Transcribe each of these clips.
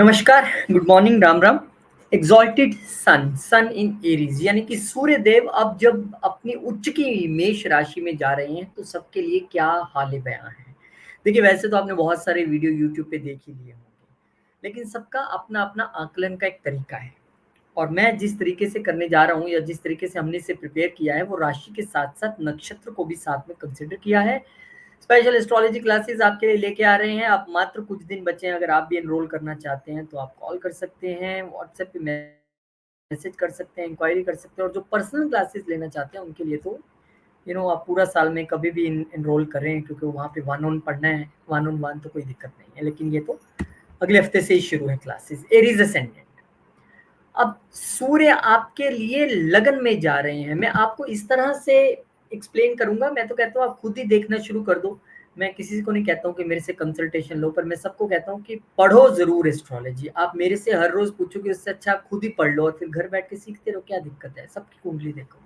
नमस्कार, good morning, Ram Ram. Exalted sun in Aries यानी कि सूर्य देव अब जब अपनी उच्च की मेष राशि में जा रहे हैं तो सबके लिए क्या हाल बयां है। देखिए, वैसे तो आपने बहुत सारे वीडियो यूट्यूब पे देख ही लिए होंगे, लेकिन सबका अपना अपना आकलन का एक तरीका है। और मैं जिस तरीके से करने जा रहा हूँ या जिस तरीके से हमने इसे प्रिपेयर किया है वो राशि के साथ साथ नक्षत्र को भी साथ में कंसिडर किया है। स्पेशल एस्ट्रोलॉजी क्लासेस आपके लिए लेके आ रहे हैं। आप मात्र कुछ दिन बचे हैं, अगर आप भी एनरोल करना चाहते हैं तो आप कॉल कर सकते हैं, व्हाट्सएप पे मैसेज कर सकते हैं, इंक्वायरी कर सकते हैं। और जो पर्सनल क्लासेस लेना चाहते हैं उनके लिए तो आप पूरा साल में कभी भी एनरोल करें, क्योंकि वहाँ पे वन ऑन पढ़ना है, वन ऑन वन तो कोई दिक्कत नहीं है। लेकिन ये तो अगले हफ्ते से ही शुरू है क्लासेस। एरीज असेंडेंट, अब सूर्य आपके लिए लगन में जा रहे हैं। मैं आपको इस तरह से एक्सप्लेन करूंगा, मैं तो कहता हूँ आप खुद ही देखना शुरू कर दो। मैं किसी को नहीं कहता हूँ कि मेरे से कंसल्टेशन लो, पर मैं सबको कहता हूँ कि पढ़ो जरूर एस्ट्रोलॉजी। आप मेरे से हर रोज पूछोगे, उससे अच्छा आप खुद ही पढ़ लो और फिर घर बैठ के सीखते रहो। क्या दिक्कत है, सबकी कुंडली देखो,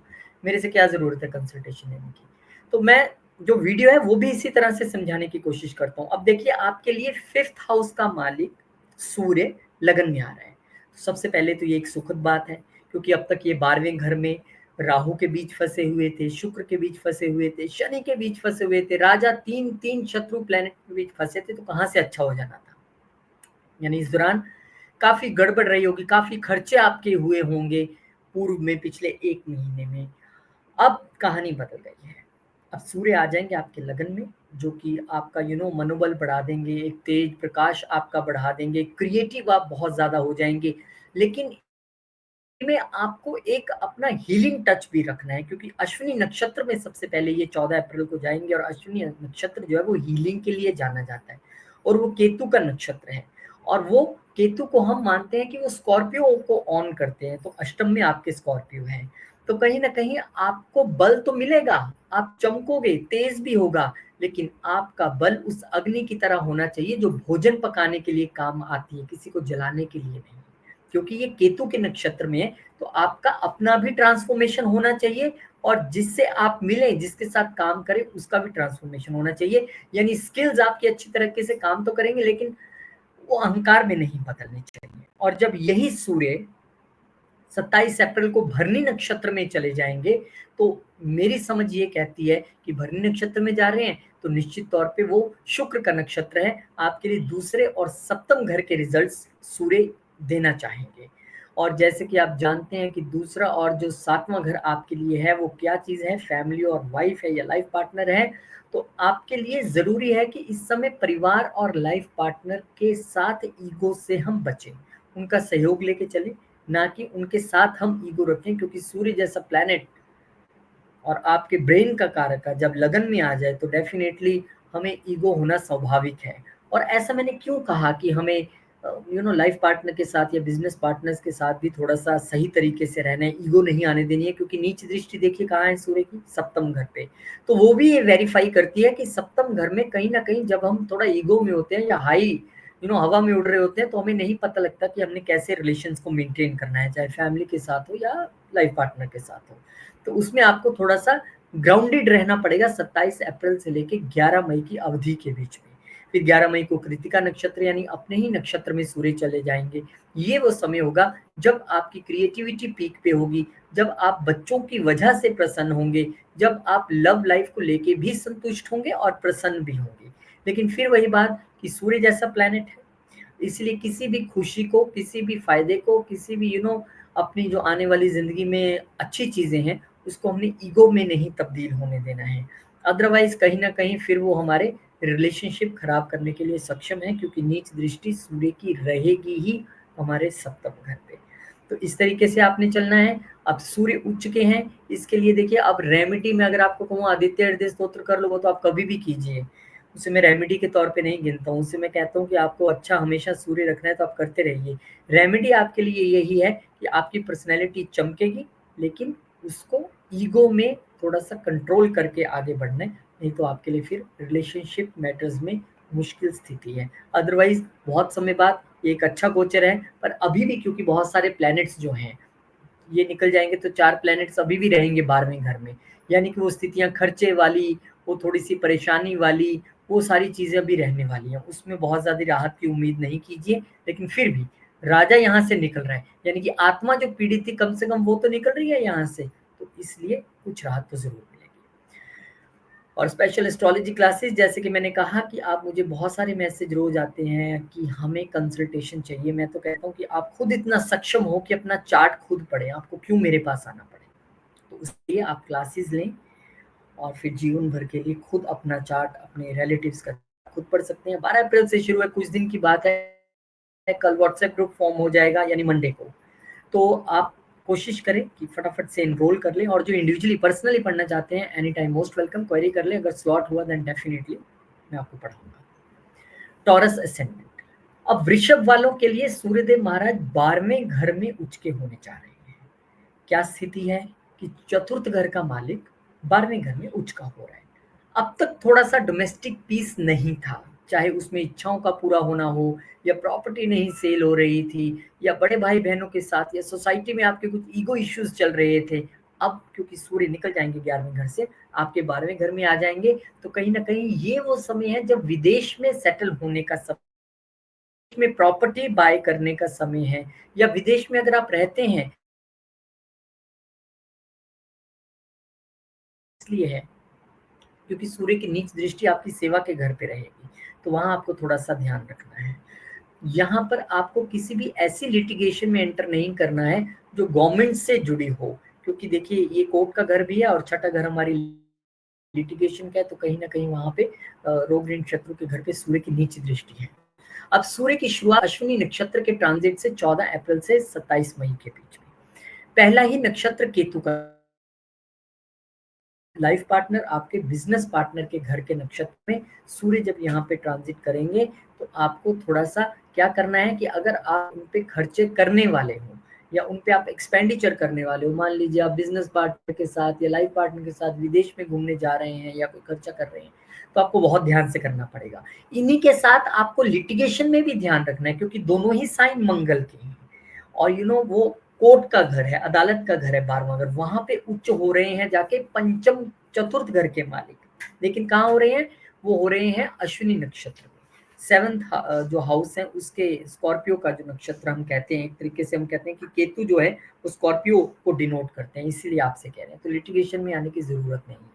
मेरे से क्या जरूरत है कंसल्टेशन लेने की। तो मैं जो वीडियो है वो भी इसी तरह से समझाने की कोशिश करता हूँ। अब देखिए, आपके लिए 5th हाउस का मालिक सूर्य लगन में आ रहा है। सबसे पहले तो ये एक सुखद बात है, क्योंकि अब तक ये 12वें घर में राहु के बीच फंसे हुए थे, शुक्र के बीच फंसे हुए थे, शनि के बीच फंसे हुए थे, राजा तीन तीन शत्रु प्लेनेट के बीच फंसे थे। तो कहाँ से अच्छा हो जाना था। यानी इस दौरान काफी गड़बड़ रही होगी, काफी खर्चे आपके हुए होंगे पूर्व में, पिछले 1 महीने में। अब कहानी बदल गई है। अब सूर्य आ जाएंगे आपके लगन में, जो कि आपका मनोबल बढ़ा देंगे, एक तेज प्रकाश आपका बढ़ा देंगे, क्रिएटिव आप बहुत ज्यादा हो जाएंगे। लेकिन में आपको एक अपना हीलिंग टच भी रखना है, क्योंकि अश्विनी नक्षत्र में सबसे पहले ये 14 अप्रैल को जाएंगे। और अश्विनी नक्षत्र जो है वो हीलिंग के लिए जाना जाता है, और वो केतु का नक्षत्र है। और वो केतु को हम मानते हैं कि वो स्कॉर्पियो को ऑन करते हैं, तो अष्टम में आपके स्कॉर्पियो हैं। तो कहीं ना कहीं आपको बल तो मिलेगा, आप चमकोगे, तेज भी होगा, लेकिन आपका बल उस अग्नि की तरह होना चाहिए जो भोजन पकाने के लिए काम आती है, किसी को जलाने के लिए नहीं। क्योंकि ये केतु के नक्षत्र में है, तो आपका अपना भी ट्रांसफॉर्मेशन होना चाहिए, और जिससे आप मिले, जिसके साथ काम करें, उसका भी ट्रांसफॉर्मेशन होना चाहिए। यानी स्किल्स आपकी अच्छी तरीके से काम तो करेंगे, लेकिन वो अहंकार में नहीं बदलने चाहिए। और जब यही सूर्य 27 अप्रैल को भरनी नक्षत्र में चले जाएंगे, तो मेरी समझ ये कहती है कि भरनी नक्षत्र में जा रहे हैं तो निश्चित तौर पे वो शुक्र का नक्षत्र है। आपके लिए दूसरे और सप्तम घर के रिजल्ट्स सूर्य देना चाहेंगे। और जैसे कि आप जानते हैं कि दूसरा और जो 7वां घर आपके लिए है वो क्या चीज है, फैमिली और वाइफ है या लाइफ पार्टनर है। तो आपके लिए जरूरी है कि इस समय परिवार और लाइफ पार्टनर के साथ ईगो से हम बचें, उनका सहयोग लेके चलें, ना कि उनके साथ हम ईगो रखें। क्योंकि सूर्य जैसा प्लैनेट और आपके ब्रेन का कारक जब लगन में आ जाए तो डेफिनेटली हमें ईगो होना स्वाभाविक है। और ऐसा मैंने क्यों कहा कि हमें लाइफ पार्टनर के साथ या बिजनेस पार्टनर्स के साथ भी थोड़ा सा सही तरीके से रहना है, ईगो नहीं आने देनी है। क्योंकि नीच दृष्टि देखिए कहाँ है सूर्य की, सप्तम घर पे। तो वो भी ये वेरीफाई करती है कि सप्तम घर में कहीं ना कहीं जब हम थोड़ा ईगो में होते हैं या हाई हवा में उड़ रहे होते हैं, तो हमें नहीं पता लगता कि हमने कैसे रिलेशंस को मेंटेन करना है, चाहे फैमिली के साथ हो या लाइफ पार्टनर के साथ हो। तो उसमें आपको थोड़ा सा ग्राउंडेड रहना पड़ेगा 27 अप्रैल से लेके 11 मई की अवधि के बीच में। फिर 11 मई को कृतिका नक्षत्र यानी अपने ही नक्षत्र में सूर्य चले जाएंगे। ये वो समय होगा जब आपकी क्रिएटिविटी पीक पे होगी, जब आप बच्चों की वजह से प्रसन्न होंगे, जब आप लव लाइफ को लेके भी संतुष्ट होंगे और प्रसन्न भी होंगे। लेकिन फिर वही बात कि सूर्य जैसा प्लैनेट है, इसलिए किसी भी खुशी को, किसी भी फायदे को, किसी भी अपनी जो आने वाली जिंदगी में अच्छी चीजें हैं, उसको हमने ईगो में नहीं तब्दील होने देना है। अदरवाइज कहीं ना कहीं फिर वो हमारे रिलेशनशिप खराब करने के लिए सक्षम है, क्योंकि नीच दृष्टि सूर्य की रहेगी ही हमारे सप्तम घर पे। तो इस तरीके से आपने चलना है। अब सूर्य उच्च के हैं, इसके लिए देखिए, अब रेमेडी में अगर आपको कहूँ आदित्य हृदय स्तोत्र कर लो, तो आप कभी भी कीजिए। उसे मैं रेमेडी के तौर पे नहीं गिनता हूँ, उसे मैं कहता हूँ कि आपको अच्छा हमेशा सूर्य रखना है तो आप करते रहिए। रेमेडी आपके लिए यही है कि आपकी पर्सनैलिटी चमकेगी, लेकिन उसको ईगो में थोड़ा सा कंट्रोल करके आगे बढ़ना है, नहीं तो आपके लिए फिर रिलेशनशिप मैटर्स में मुश्किल स्थिति है। अदरवाइज बहुत समय बाद एक अच्छा गोचर है, पर अभी भी क्योंकि बहुत सारे प्लैनेट्स जो हैं ये निकल जाएंगे, तो 4 प्लैनेट्स अभी भी रहेंगे 12वें घर में। यानी कि वो स्थितियां खर्चे वाली, वो थोड़ी सी परेशानी वाली, वो सारी चीज़ें अभी रहने वाली हैं। उसमें बहुत ज़्यादा राहत की उम्मीद नहीं कीजिए, लेकिन फिर भी राजा यहाँ से निकल रहा है, यानी कि आत्मा जो पीड़ित थी कम से कम वो तो निकल रही है यहाँ से, तो इसलिए कुछ राहत तो ज़रूर मिलेगी। और स्पेशल एस्ट्रोलॉजी क्लासेस, जैसे कि मैंने कहा कि आप मुझे बहुत सारे मैसेज रोज आते हैं कि हमें कंसल्टेशन चाहिए। मैं तो कहता हूँ कि आप खुद इतना सक्षम हो कि अपना चार्ट खुद पढ़ें, आपको क्यों मेरे पास आना पड़े। तो उसके लिए आप क्लासेस लें और फिर जीवन भर के लिए खुद अपना चार्ट अपने रिलेटिव्स का खुद पढ़ सकते हैं। 12 अप्रैल से शुरू है, कुछ दिन की बात है। कल व्हाट्सएप ग्रुप फॉर्म हो जाएगा यानी मंडे को। तो आप कोशिश करें कि फटाफट से एनरोल कर लें, और जो इंडिविजुअली पर्सनली पढ़ना चाहते हैं any time most welcome, query कर लें। अगर स्लॉट हुआ देन डेफिनेटली मैं आपको पढ़ाऊंगा। टॉरस असेंडेंट, अब वृषभ वालों के लिए सूर्यदेव महाराज 12वें घर में उच्च के होने जा रहे हैं। क्या स्थिति है कि चतुर्थ घर का मालिक 12वें घर में उच्च का हो रहा है। अब तक थोड़ा सा डोमेस्टिक पीस नहीं था, चाहे उसमें इच्छाओं का पूरा होना हो, या प्रॉपर्टी नहीं सेल हो रही थी, या बड़े भाई बहनों के साथ या सोसाइटी में आपके कुछ ईगो इश्यूज चल रहे थे। अब क्योंकि सूर्य निकल जाएंगे 11वें घर से, आपके 12वें घर में आ जाएंगे, तो कहीं ना कहीं ये वो समय है जब विदेश में सेटल होने का समय, में प्रॉपर्टी बाय करने का समय है, या विदेश में अगर आप रहते हैं इसलिए है क्योंकि सूर्य की नीच दृष्टि आपकी सेवा के घर पे रहेगी, तो वहां आपको थोड़ा सा ध्यान रखना है। यहाँ पर आपको किसी भी ऐसी लिटिगेशन में एंटर नहीं करना है जो गवर्नमेंट से जुड़ी हो, क्योंकि देखिए ये कोर्ट का घर भी है और छठा घर हमारी लिटिगेशन का है, तो कहीं ना कहीं वहां पे रोग ऋण शत्रु के घर पे सूर्य की नीच दृष्टि है। अब सूर्य की शुरुआत अश्विनी नक्षत्र के ट्रांजिट से 14 अप्रैल से 27 मई के बीच में। पहला ही नक्षत्र केतु का, लाइफ पार्टनर आपके बिजनेस पार्टनर के घर के नक्षत्र में सूर्य जब यहाँ पे ट्रांजिट करेंगे, तो आपको थोड़ा सा क्या करना है कि अगर आप उन पे खर्चे करने वाले हो या उन पे आप एक्सपेंडिचर करने वाले हो, मान लीजिए आप बिजनेस पार्टनर के साथ या लाइफ पार्टनर के साथ विदेश में घूमने जा रहे हैं या कोई खर्चा कर रहे हैं, तो आपको बहुत ध्यान से करना पड़ेगा। इन्हीं के साथ आपको लिटिगेशन में भी ध्यान रखना है, क्योंकि दोनों ही साइन मंगल के हैं, और वो कोर्ट का घर है, अदालत का घर है 12वां घर, वहां पे उच्च हो रहे हैं जाके पंचम चतुर्थ घर के मालिक। लेकिन कहाँ हो रहे हैं, वो हो रहे हैं अश्विनी नक्षत्र में। सेवंथ जो हाउस है उसके, स्कॉर्पियो का जो नक्षत्र हम कहते हैं, एक तरीके से हम कहते हैं कि केतु जो है वो स्कॉर्पियो को डिनोट करते हैं, इसीलिए आपसे कह रहे हैं, तो लिटिगेशन में आने की जरूरत नहीं है।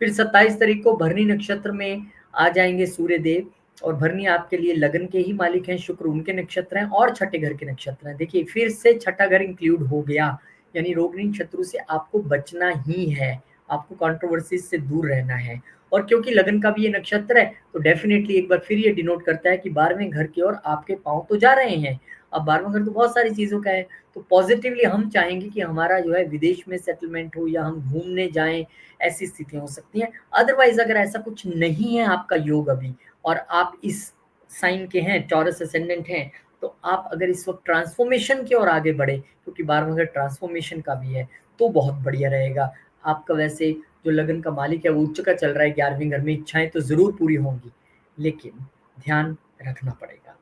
फिर 27 तारीख को भरनी नक्षत्र में आ जाएंगे सूर्य देव, और भरनी आपके लिए लगन के ही मालिक हैं, शुक्र उनके नक्षत्र हैं और छठे घर के नक्षत्र हैं। देखिए फिर से छठा घर इंक्लूड हो गया, यानी रोग ऋण शत्रु से आपको बचना ही है, आपको कंट्रोवर्सीज से दूर रहना है। और क्योंकि लगन का भी ये नक्षत्र है, तो डेफिनेटली एक बार फिर ये डिनोट करता है कि 12वें घर की ओर आपके पांव तो जा रहे हैं। अब 12वां घर तो बहुत सारी चीजों का है, तो पॉजिटिवली हम चाहेंगे कि हमारा जो है विदेश में सेटलमेंट हो या हम घूमने जाएं, ऐसी स्थितियां हो सकती हैं। अदरवाइज अगर ऐसा कुछ नहीं है आपका योग अभी, और आप इस साइन के हैं, टॉरस असेंडेंट हैं, तो आप अगर इस वक्त ट्रांसफॉर्मेशन की ओर आगे बढ़े, क्योंकि 12वां घर ट्रांसफॉर्मेशन का भी है, तो बहुत बढ़िया रहेगा। आपका वैसे जो लगन का मालिक है वो उच्च का चल रहा है 11वें घर में, इच्छाएं तो जरूर पूरी होंगी, लेकिन ध्यान रखना पड़ेगा।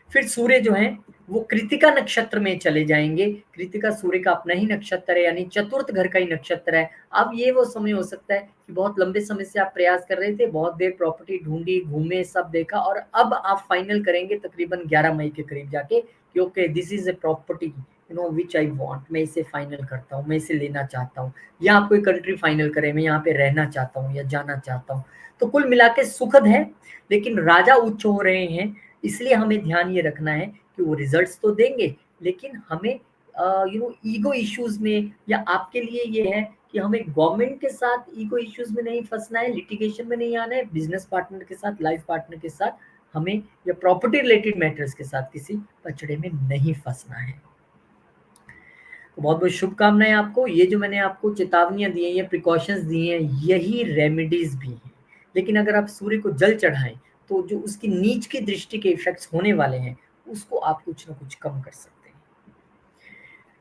फिर सूर्य जो है वो कृतिका नक्षत्र में चले जाएंगे। कृतिका सूर्य का अपना ही नक्षत्र है, यानी चतुर्थ घर का ही नक्षत्र है। अब ये वो समय हो सकता है कि बहुत लंबे समय से आप प्रयास कर रहे थे, बहुत देर प्रॉपर्टी ढूंढी, घूमे, सब देखा, और अब आप फाइनल करेंगे तकरीबन 11 मई के करीब जाके कि okay this is a property which I want, मैं इसे फाइनल करता हूँ, मैं इसे लेना चाहता हूँ, या आप कोई कंट्री फाइनल करें, मैं यहाँ पे रहना चाहता हूँ या जाना चाहता हूँ। तो कुल मिला के सुखद है, लेकिन राजा उच्च हो रहे हैं, इसलिए हमें ध्यान ये रखना है कि वो रिजल्ट्स तो देंगे, लेकिन हमें ईगो इश्यूज में, या आपके लिए ये है कि हमें गवर्नमेंट के साथ ईगो इश्यूज में नहीं फंसना है, लिटिगेशन में नहीं आना है, बिजनेस पार्टनर के साथ, लाइफ पार्टनर के साथ हमें, या प्रॉपर्टी रिलेटेड मैटर्स के साथ किसी पचड़े में नहीं फंसना है। तो बहुत बहुत शुभकामनाएं आपको। ये जो मैंने आपको चेतावनियां दी हैं, ये प्रिकॉशंस दी हैं, यही रेमेडीज भी हैं। लेकिन अगर आप सूर्य को जल चढ़ाएं, तो जो उसकी नीच की दृष्टि के इफेक्ट्स होने वाले हैं उसको आप कुछ ना कुछ कम कर सकते हैं।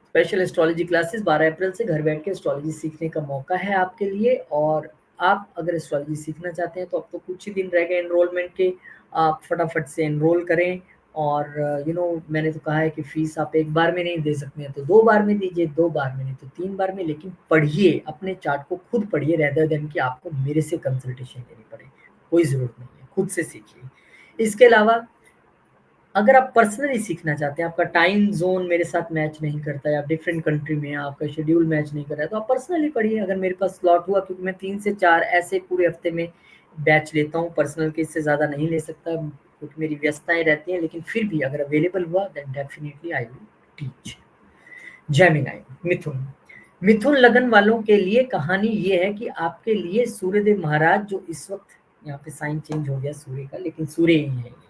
स्पेशल एस्ट्रोलॉजी क्लासेस 12 अप्रैल से घर बैठ के एस्ट्रोलॉजी सीखने का मौका है आपके लिए, और आप अगर एस्ट्रोलॉजी सीखना चाहते हैं तो अब तो कुछ ही दिन रह गए एनरोलमेंट के, आप फटाफट से एनरोल करें। और मैंने तो कहा है कि फीस आप एक बार में नहीं दे सकते हैं तो 2 बार में दीजिए, 2 बार में नहीं तो 3 बार में, लेकिन पढ़िए, अपने चार्ट को खुद पढ़िए, रेदर देन कि आपको मेरे से कंसल्टेशन लेनी पड़े, कोई ज़रूरत नहीं है। खुद से सीखिए। इसके अलावा अगर आप पर्सनली सीखना चाहते हैं, आपका टाइम ज़ोन मेरे साथ मैच नहीं करता है, आप डिफरेंट कंट्री में हैं, आपका शेड्यूल मैच नहीं कर रहा है, तो आप पर्सनली पढ़िए। अगर मेरे पास स्लॉट हुआ, क्योंकि मैं 3 से 4 ऐसे पूरे हफ्ते में बैच लेता हूँ, पर्सनल के इससे ज़्यादा नहीं ले सकता क्योंकि मेरी व्यस्तताएँ रहती हैं, लेकिन फिर भी अगर अवेलेबल हुआ then definitely I will teach. Gemini, Mithun. Mithun लगन वालों के लिए कहानी ये है कि आपके लिए सूर्यदेव महाराज जो इस वक्त, यहाँ पे साइन चेंज हो गया सूर्य का, लेकिन सूर्य ही है।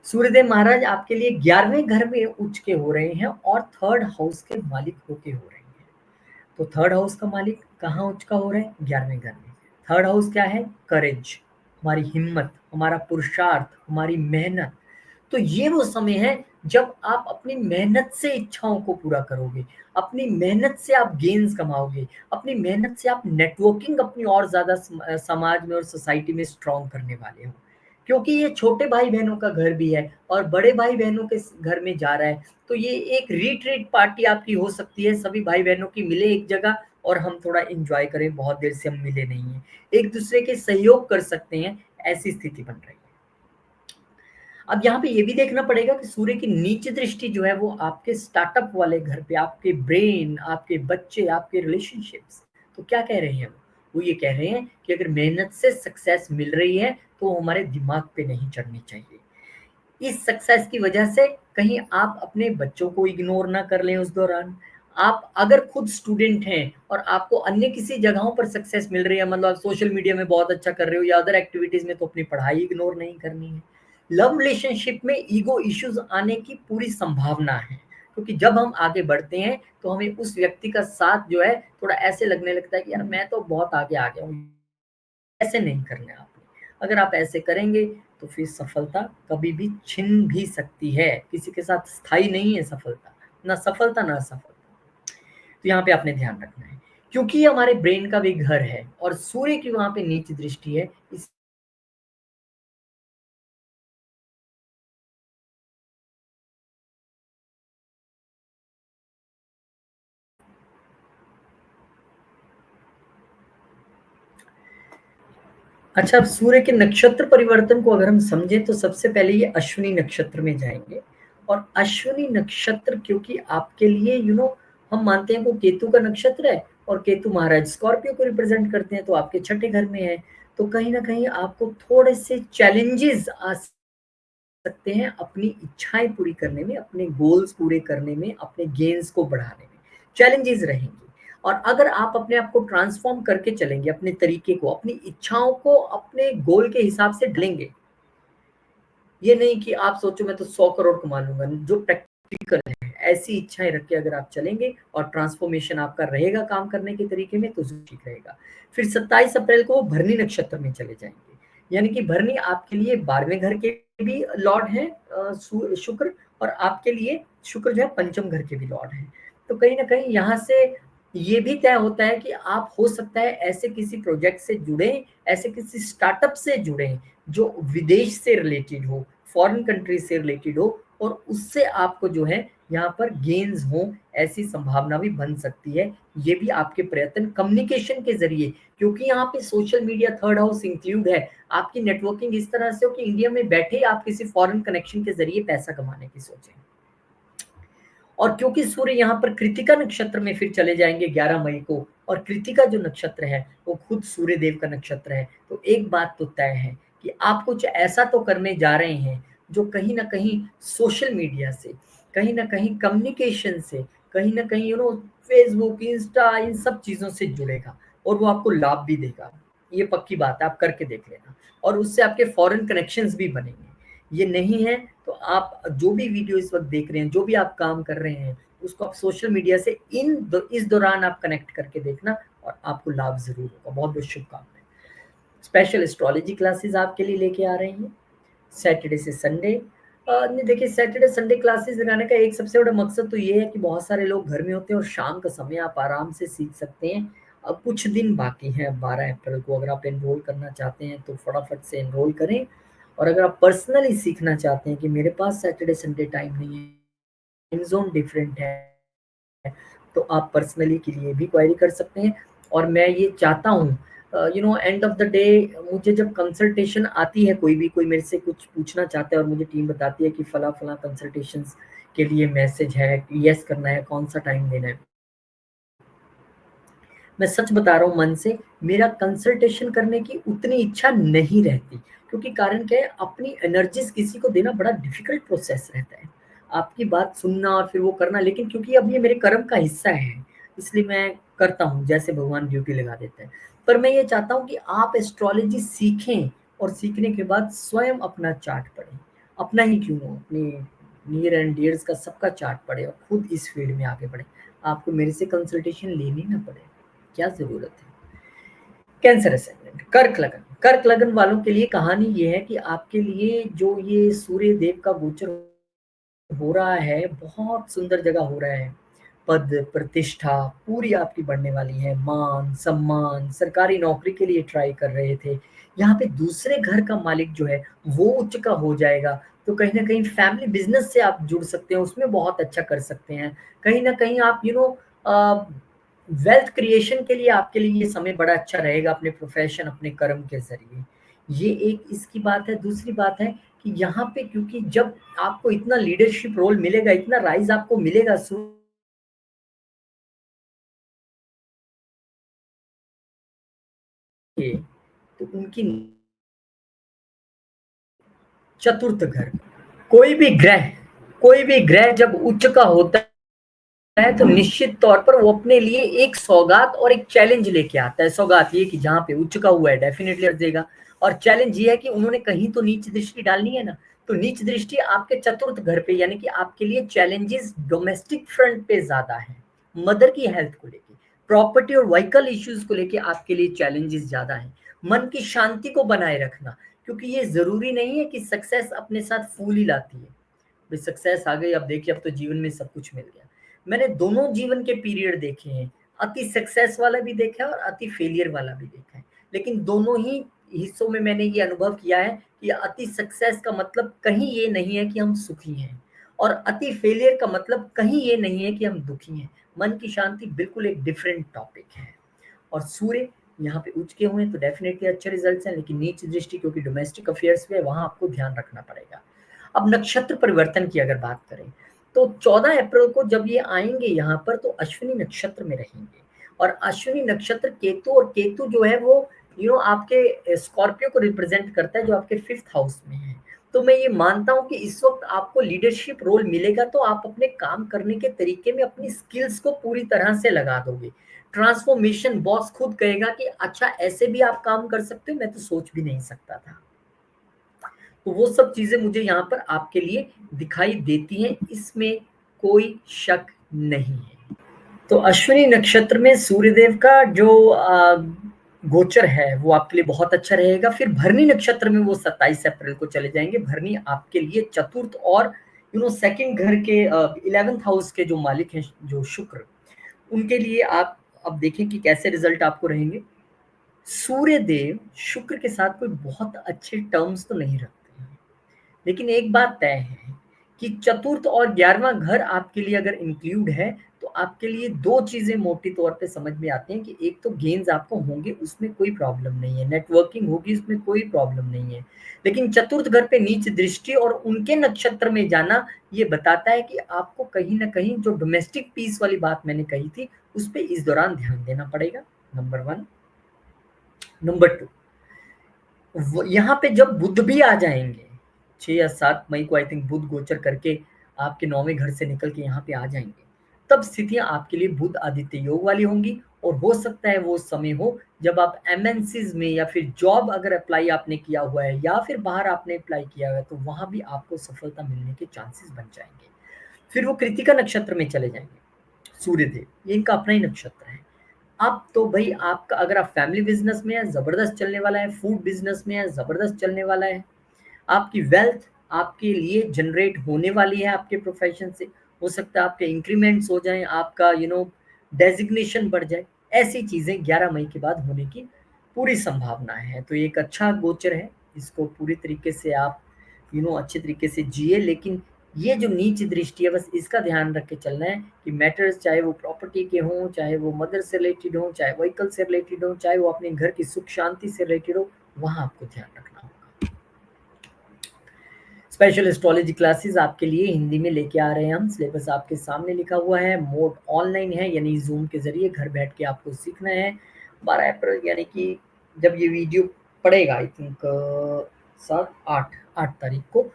सूर्यदेव महाराज आपके लिए 11वें घर में उच्च के हो रहे हैं और थर्ड हाउस के मालिक होके हो रहे हैं। तो थर्ड हाउस का मालिक कहाँ उच्च का हो रहा है? 11वें घर में। थर्ड हाउस क्या है? करेज, हमारी हिम्मत, हमारा पुरुषार्थ, हमारी मेहनत। तो ये वो समय है जब आप अपनी मेहनत से इच्छाओं को पूरा करोगे, अपनी मेहनत से आप गेन्स कमाओगे, अपनी मेहनत से आप नेटवर्किंग अपनी और ज़्यादा समाज में और सोसाइटी में स्ट्रॉन्ग करने वाले हो। क्योंकि ये छोटे भाई-बहनों का घर भी है और बड़े भाई-बहनों के घर में जा रहा है, तो ये एक रिट्रीट पार्टी आपकी हो सकती है, सभी भाई-बहनों की मिले एक जगह और हम थोड़ा एन्जॉय करें, बहुत देर से हम मिले नहीं हैं। एक-दूसरे के सहयोग कर सकते हैं, ऐसी स्थिति बन रही है। अब यहाँ पे ये भी देखना पड़ेगा कि सूर्य की नीच दृष्टि जो है वो आपके स्टार्टअप वाले घर पे, आपके ब्रेन, आपके बच्चे, आपके रिलेशनशिप्स, तो क्या कह रहे हैं वो ये कह रहे हैं कि अगर मेहनत से सक्सेस मिल रही है तो वो हमारे दिमाग पे नहीं चढ़नी चाहिए। इस सक्सेस की वजह से कहीं आप अपने बच्चों को इग्नोर ना कर लें उस दौरान। आप अगर खुद स्टूडेंट हैं और आपको अन्य किसी जगहों पर सक्सेस मिल रही है, मतलब आप सोशल मीडिया में बहुत अच्छा कर रहे हो या अदर एक्टिविटीज़ में, तो अपनी पढ़ाई इग्नोर नहीं करनी है। लव रिलेशनशिप में ईगो इश्यूज़ आने की पूरी संभावना है, क्योंकि जब हम आगे बढ़ते हैं तो हमें उस व्यक्ति का साथ जो है थोड़ा ऐसे लगने लगता है कि यार मैं तो बहुत आगे आ गया हूँ। ऐसे नहीं करना है आपने। अगर आप ऐसे करेंगे तो फिर सफलता कभी भी छिन भी सकती है। किसी के साथ स्थायी नहीं है सफलता, ना सफलता ना असफलता। तो यहाँ पे आपने ध्यान रखना है। क्योंकि ये हमारे ब्रेन का भी घर है और सूर्य की वहाँ पे नीच दृष्टि है। इस अच्छा, अब सूर्य के नक्षत्र परिवर्तन को अगर हम समझें तो सबसे पहले ये अश्विनी नक्षत्र में जाएँगे और अश्विनी नक्षत्र क्योंकि आपके लिए हम मानते हैं वो केतु का नक्षत्र है और केतु महाराज स्कॉर्पियो को रिप्रेजेंट करते हैं, तो आपके छठे घर में है। तो कहीं न कहीं आपको थोड़े से चैलेंजेस आ सकते हैं अपनी इच्छाएँ पूरी करने में, अपने गोल्स पूरे करने में, अपने गेन्स को बढ़ाने में। चैलेंजेस रहेंगी और अगर आप अपने आप को ट्रांसफ़ॉर्म करके चलेंगे, अपने तरीके को, अपनी इच्छाओं को अपने गोल के हिसाब से ढलेंगे। ये नहीं कि आप सोचो मैं तो 100 करोड़ कमा लूँगा, जो प्रैक्टिकल है, ऐसी इच्छाएँ रख के अगर आप चलेंगे और ट्रांसफ़ॉर्मेशन आपका रहेगा काम करने के तरीके में तो ज़रूर ठीक रहेगा। फिर 27 अप्रैल को वो भरनी नक्षत्र में चले जाएँगे, यानी कि भरनी आपके लिए 12वें घर के भी लॉर्ड हैं शुक्र, और आपके लिए शुक्र जो है पंचम घर के भी लॉर्ड हैं। तो कहीं न कहीं यहाँ से ये भी तय होता है कि आप हो सकता है ऐसे किसी प्रोजेक्ट से जुड़ें, ऐसे किसी स्टार्टअप से जुड़ें जो विदेश से रिलेटेड हो, फॉरेन कंट्री से रिलेटेड हो और उससे आपको जो है यहाँ पर गेन्स हो, ऐसी संभावना भी बन सकती है। ये भी आपके प्रयत्न कम्युनिकेशन के ज़रिए, क्योंकि यहाँ पे social media third house include है, आपकी नेटवर्किंग इस तरह से हो कि इंडिया में बैठे ही आप किसी फॉरेन कनेक्शन के ज़रिए पैसा कमाने की सोचें। और क्योंकि सूर्य यहाँ पर कृतिका नक्षत्र में फिर चले जाएँगे 11 मई को, और कृतिका जो नक्षत्र है, वो खुद सूर्य देव का नक्षत्र है। तो एक बात तो तय है कि आप कुछ ऐसा तो करने जा रहे हैं, जो कहीं न कहीं सोशल मीडिया से, कहीं न कहीं कम्युनिकेशन से, कहीं न कहीं फ़ेसबुक, इंस्टा इन सब चीज़ों से जुड़ेगा और वो आपको लाभ भी देगा। ये पक्की बात है, आप करके देख लेना और उससे आपके फ़ॉरेन कनेक्शंस भी बनेंगे। ये नहीं है तो आप जो भी वीडियो इस वक़्त देख रहे हैं, जो भी आप काम कर रहे हैं, उसको आप सोशल मीडिया से इस दौरान आप कनेक्ट करके देखना और आपको लाभ ज़रूर होगा। बहुत-बहुत शुभकामनाएँ। स्पेशल एस्ट्रोलॉजी क्लासेस आपके लिए लेके आ रहे हैं, सैटरडे से संडे। नहीं देखिए, सैटरडे संडे क्लासेस लगाने का एक सबसे बड़ा मकसद तो ये है कि बहुत सारे लोग घर में होते हैं और शाम का समय आप आराम से सीख सकते हैं। अब कुछ दिन बाकी हैं, अब 12 अप्रैल को अगर आप एनरोल करना चाहते हैं तो फटाफट से एनरोल करें। और अगर आप पर्सनली सीखना चाहते हैं कि मेरे पास सैटरडे संडे टाइम नहीं है, टाइम ज़ोन डिफरेंट है, तो आप पर्सनली के लिए भी क्वेरी कर सकते हैं। और मैं ये चाहता हूँ एंड ऑफ द डे मुझे जब कंसल्टेशन आती है, कोई मेरे से कुछ पूछना चाहता है और मुझे टीम बताती है कि फला फला कंसल्टेशंस के लिए मैसेज है, यस करना है, कौन सा टाइम देना है, मैं सच बता रहा हूँ मन से, मेरा कंसल्टेशन करने की उतनी इच्छा नहीं रहती। क्योंकि कारण क्या है, अपनी एनर्जीज किसी को देना बड़ा डिफिकल्ट प्रोसेस रहता है। आपकी बात सुनना और फिर वो करना, लेकिन क्योंकि अब ये मेरे कर्म का हिस्सा है, इसलिए मैं करता हूँ जैसे भगवान ड्यूटी लगा देते हैं। पर मैं ये चाहता हूँ कि आप एस्ट्रोलॉजी सीखें और सीखने के बाद स्वयं अपना चार्ट पढ़ें। अपना ही क्यों हो, अपने नियर एंड डियर्स का सबका चार्ट पढ़े और खुद इस फील्ड में आगे बढ़े। आपको मेरे से कंसल्टेशन लेनी ना पड़े, क्या ज़रूरत है? कैंसर असेंडेंट, कर्क लगन वालों के लिए कहानी ये है कि आपके लिए जो ये सूर्य देव का गोचर हो रहा है, बहुत सुंदर जगह हो रहा है। पद, प्रतिष्ठा पूरी आपकी बढ़ने वाली है, मान, सम्मान, सरकारी नौकरी के लिए ट्राई कर रहे थे। यहाँ पे दूसरे घर का मालिक जो है, वो उच्च का हो जाएगा, तो कहीं न कहीं फैमिली बिज़नेस से आप जुड़ सकते हैं, उसमें बहुत अच्छा कर सकते हैं। कहीं न कहीं आप अ, वेल्थ क्रिएशन के लिए आपके लिए ये समय बड़ा अच्छा रहेगा अपने प्रोफ़ेशन, अपने कर्म के ज़रिए। ये एक इसकी बात है। दूसरी बात है कि यहाँ पे क्योंकि जब आपको इतना लीडरशिप रोल मिलेगा, इतना राइज़ आपको मिलेगा के, तो उनकी चतुर्थ घर, कोई भी ग्रह कोई भी ग्रह जब उच्च का होता है तो निश्चित तौर पर वो अपने लिए एक सौगात और एक चैलेंज लेके आता है। सौगात ये कि जहाँ पे उच्च का हुआ है डेफिनेटली अर्थ देगा, और चैलेंज ये है कि उन्होंने कहीं तो नीच दृष्टि डालनी है ना। तो नीच दृष्टि आपके चतुर्थ घर पे, यानी कि आपके लिए चैलेंजेस डोमेस्टिक फ्रंट पे ज्यादा है। मदर की हेल्थ को लेके, प्रॉपर्टी और व्हीकल इश्यूज को लेके आपके लिए चैलेंजेस ज्यादा है। मन की शांति को बनाए रखना, क्योंकि ये जरूरी नहीं है कि सक्सेस अपने साथ फूल ही लाती है। भाई सक्सेस आ गई, अब देखिए अब तो जीवन में सब कुछ मिल गया। मैंने दोनों जीवन के पीरियड देखे हैं, अति सक्सेस वाला भी देखा है और अति फेलियर वाला भी देखा है। लेकिन दोनों ही हिस्सों में मैंने ये अनुभव किया है कि अति सक्सेस का मतलब कहीं ये नहीं है कि हम सुखी हैं, और अति फेलियर का मतलब कहीं ये नहीं है कि हम दुखी हैं। मन की शांति बिल्कुल एक डिफरेंट टॉपिक है। और सूर्य यहाँ पे उच्च के हुए तो डेफिनेटली अच्छे रिजल्ट्स हैं, लेकिन नीच दृष्टि क्योंकि डोमेस्टिक अफेयर्स में, वहां आपको ध्यान रखना पड़ेगा। अब नक्षत्र परिवर्तन की अगर बात करें, तो 14 अप्रैल को जब ये आएंगे यहाँ पर तो अश्विनी नक्षत्र में रहेंगे। और अश्विनी नक्षत्र केतु, और केतु जो है वो आपके स्कॉर्पियो को रिप्रेजेंट करता है, जो आपके 5th हाउस में है। तो मैं ये मानता हूँ कि इस वक्त आपको लीडरशिप रोल मिलेगा, तो आप अपने काम करने के तरीके में अपनी स्किल्स को पूरी तरह से लगा दोगे। ट्रांसफॉर्मेशन बॉस खुद कहेगा कि अच्छा ऐसे भी आप काम कर सकते हो, मैं तो सोच भी नहीं सकता था। तो वो सब चीजें मुझे यहाँ पर आपके लिए दिखाई देती हैं, इसमें कोई शक नहीं है। तो अश्विनी नक्षत्र में सूर्यदेव का जो गोचर है वो आपके लिए बहुत अच्छा रहेगा। फिर भरनी नक्षत्र में वो 27 अप्रैल को चले जाएंगे। भरनी आपके लिए चतुर्थ और सेकंड घर के 11th हाउस के जो मालिक हैं, जो शुक्र, उनके लिए आप अब देखें कि कैसे रिजल्ट आपको रहेंगे। सूर्य देव शुक्र के साथ कोई बहुत अच्छे टर्म्स तो नहीं रखते हैं, लेकिन एक बात तय है कि चतुर्थ और 11वां घर आपके लिए अगर इंक्लूड है, तो आपके लिए दो चीजें मोटी तौर पे समझ में आती हैं कि एक तो गेन्स आपको होंगे, उसमें कोई प्रॉब्लम नहीं है, नेटवर्किंग होगी, उसमें कोई प्रॉब्लम नहीं है। लेकिन चतुर्थ घर पे नीच दृष्टि और उनके नक्षत्र में जाना ये बताता है कि आपको कहीं ना कहीं जो डोमेस्टिक पीस वाली बात मैंने कही थी, उस पर इस दौरान ध्यान देना पड़ेगा। Number one. नंबर टू, यहाँ पे जब बुध भी आ जाएंगे, 6 या 7 मई को आई थिंक बुध गोचर करके आपके 9वें घर से निकल के यहाँ पे आ जाएंगे, तब स्थितियां आपके लिए बुध आदित्य योग वाली होंगी। और हो सकता है वो समय हो जब आप एमएनसीज में, या फिर जॉब अगर अप्लाई आपने किया हुआ है, या फिर बाहर आपने अप्लाई किया हुआ है, तो वहां भी आपको सफलता मिलने के चांसेस बन जाएंगे। फिर वो कृतिका नक्षत्र में चले जाएंगे सूर्यदेव, ये इनका अपना ही नक्षत्र है। अब तो भाई आपका, अगर आप फैमिली बिजनेस में है, जबरदस्त चलने वाला है, फूड बिजनेस में है, जबरदस्त चलने वाला है। आपकी वेल्थ आपके लिए जनरेट होने वाली है आपके प्रोफेशन से। हो सकता है आपके इंक्रीमेंट्स हो जाएं, आपका डेजिग्नेशन बढ़ जाए। ऐसी चीजें 11 मई के बाद होने की पूरी संभावना है। तो ये एक अच्छा गोचर है, इसको पूरी तरीके से आप अच्छे तरीके से जिए। लेकिन ये जो नीच दृष्टि है बस इसका ध्यान रख के चलना है कि मैटर्स चाहे वो प्रॉपर्टी के हों, चाहे वो मदर से रिलेटेड हो, चाहे व्हीकल से रिलेटेड हो, चाहे वो अपने घर की सुख शांति से रिलेटेड हो, वहां आपको ध्यान रखना होगा। स्पेशल एस्ट्रोलॉजी क्लासेस आपके लिए हिंदी में लेके आ रहे हैं हम। सिलेबस आपके सामने लिखा हुआ है। मोड ऑनलाइन है, यानी जूम के जरिए घर बैठ के आपको सीखना है। 12 अप्रैल यानी कि जब ये वीडियो पड़ेगा, आई थिंक 7 8 8 तारीख को,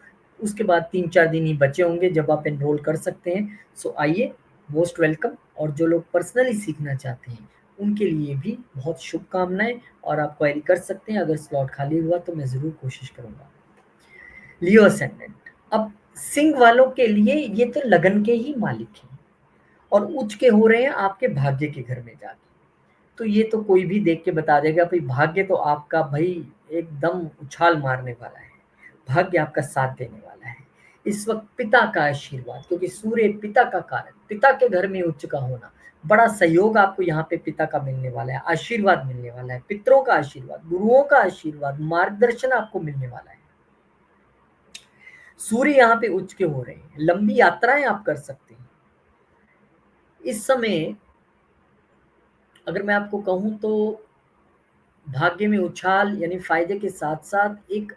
उसके बाद 3 4 दिन ही बचे होंगे जब आप एनरोल कर सकते हैं। सो आइए, मोस्ट वेलकम। और जो लोग पर्सनली सीखना चाहते हैं उनके लिए भी बहुत शुभकामनाएं, और आप क्वेरी कर सकते हैं। अगर स्लॉट खाली हुआ तो मैं ज़रूर कोशिश करूँगा। लियो असेंडेंट, अब सिंह वालों के लिए ये तो लगन के ही मालिक हैं, और उच्च के हो रहे हैं आपके भाग्य के घर में जाके। तो ये तो कोई भी देख के बता देगा भाई, भाग्य तो आपका भाई एकदम उछाल मारने वाला है, भाग्य आपका साथ देने वाला है। इस वक्त पिता का आशीर्वाद, क्योंकि सूर्य पिता का कारक, पिता के घर में उच्च का होना, बड़ा सहयोग आपको यहाँ पे पिता का मिलने वाला है, आशीर्वाद मिलने वाला है, पितरों का आशीर्वाद, गुरुओं का आशीर्वाद, मार्गदर्शन आपको मिलने वाला है। सूर्य यहाँ पे उच्च के हो रहे हैं, लंबी यात्राएं आप कर सकते हैं इस समय। अगर मैं आपको कहूं तो भाग्य में उछाल यानी फायदे के साथ साथ एक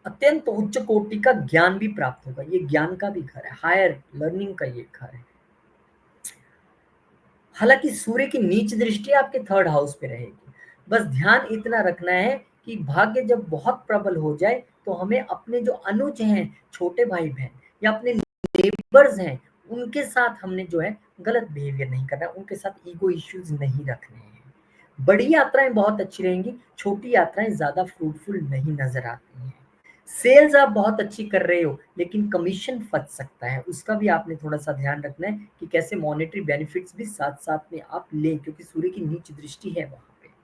अत्यंत उच्च कोटि का ज्ञान भी प्राप्त होगा। ये ज्ञान का भी घर है, हायर लर्निंग का ये घर है। हालांकि सूर्य की नीच दृष्टि आपके 3rd हाउस पे रहेगी। बस ध्यान इतना रखना है कि भाग्य जब बहुत प्रबल हो जाए तो हमें अपने जो अनुज हैं, छोटे भाई बहन या अपने नेबर्स हैं, उनके साथ हमने जो है गलत बिहेवियर नहीं करना है, उनके साथ ईगो इश्यूज नहीं रखने हैं। बड़ी यात्राएं बहुत अच्छी रहेंगी, छोटी यात्राएं ज्यादा फ्रूटफुल नहीं नजर आती हैं। सेल्स आप बहुत अच्छी कर रहे हो लेकिन कमीशन फंस सकता है, उसका भी आपने थोड़ा सा ध्यान रखना है कि कैसे मॉनेटरी बेनिफिट्स भी साथ साथ में आप लें, क्योंकि सूर्य की नीच दृष्टि है वहां पे।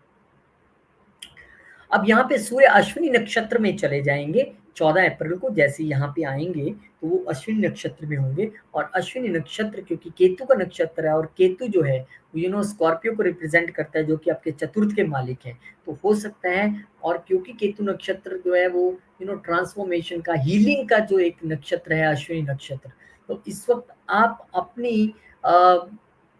अब यहाँ पे सूर्य अश्विनी नक्षत्र में चले जाएंगे 14 अप्रैल को। जैसे यहाँ पे आएंगे तो वो अश्विनी नक्षत्र में होंगे, और अश्विनी नक्षत्र क्योंकि केतु का नक्षत्र है, और केतु जो है स्कॉर्पियो को रिप्रेजेंट करता है, जो कि आपके चतुर्थ के मालिक हैं। तो हो सकता है, और क्योंकि केतु नक्षत्र जो है वो ट्रांसफॉर्मेशन का, हीलिंग का जो एक नक्षत्र है अश्विनी नक्षत्र, तो इस वक्त आप अपनी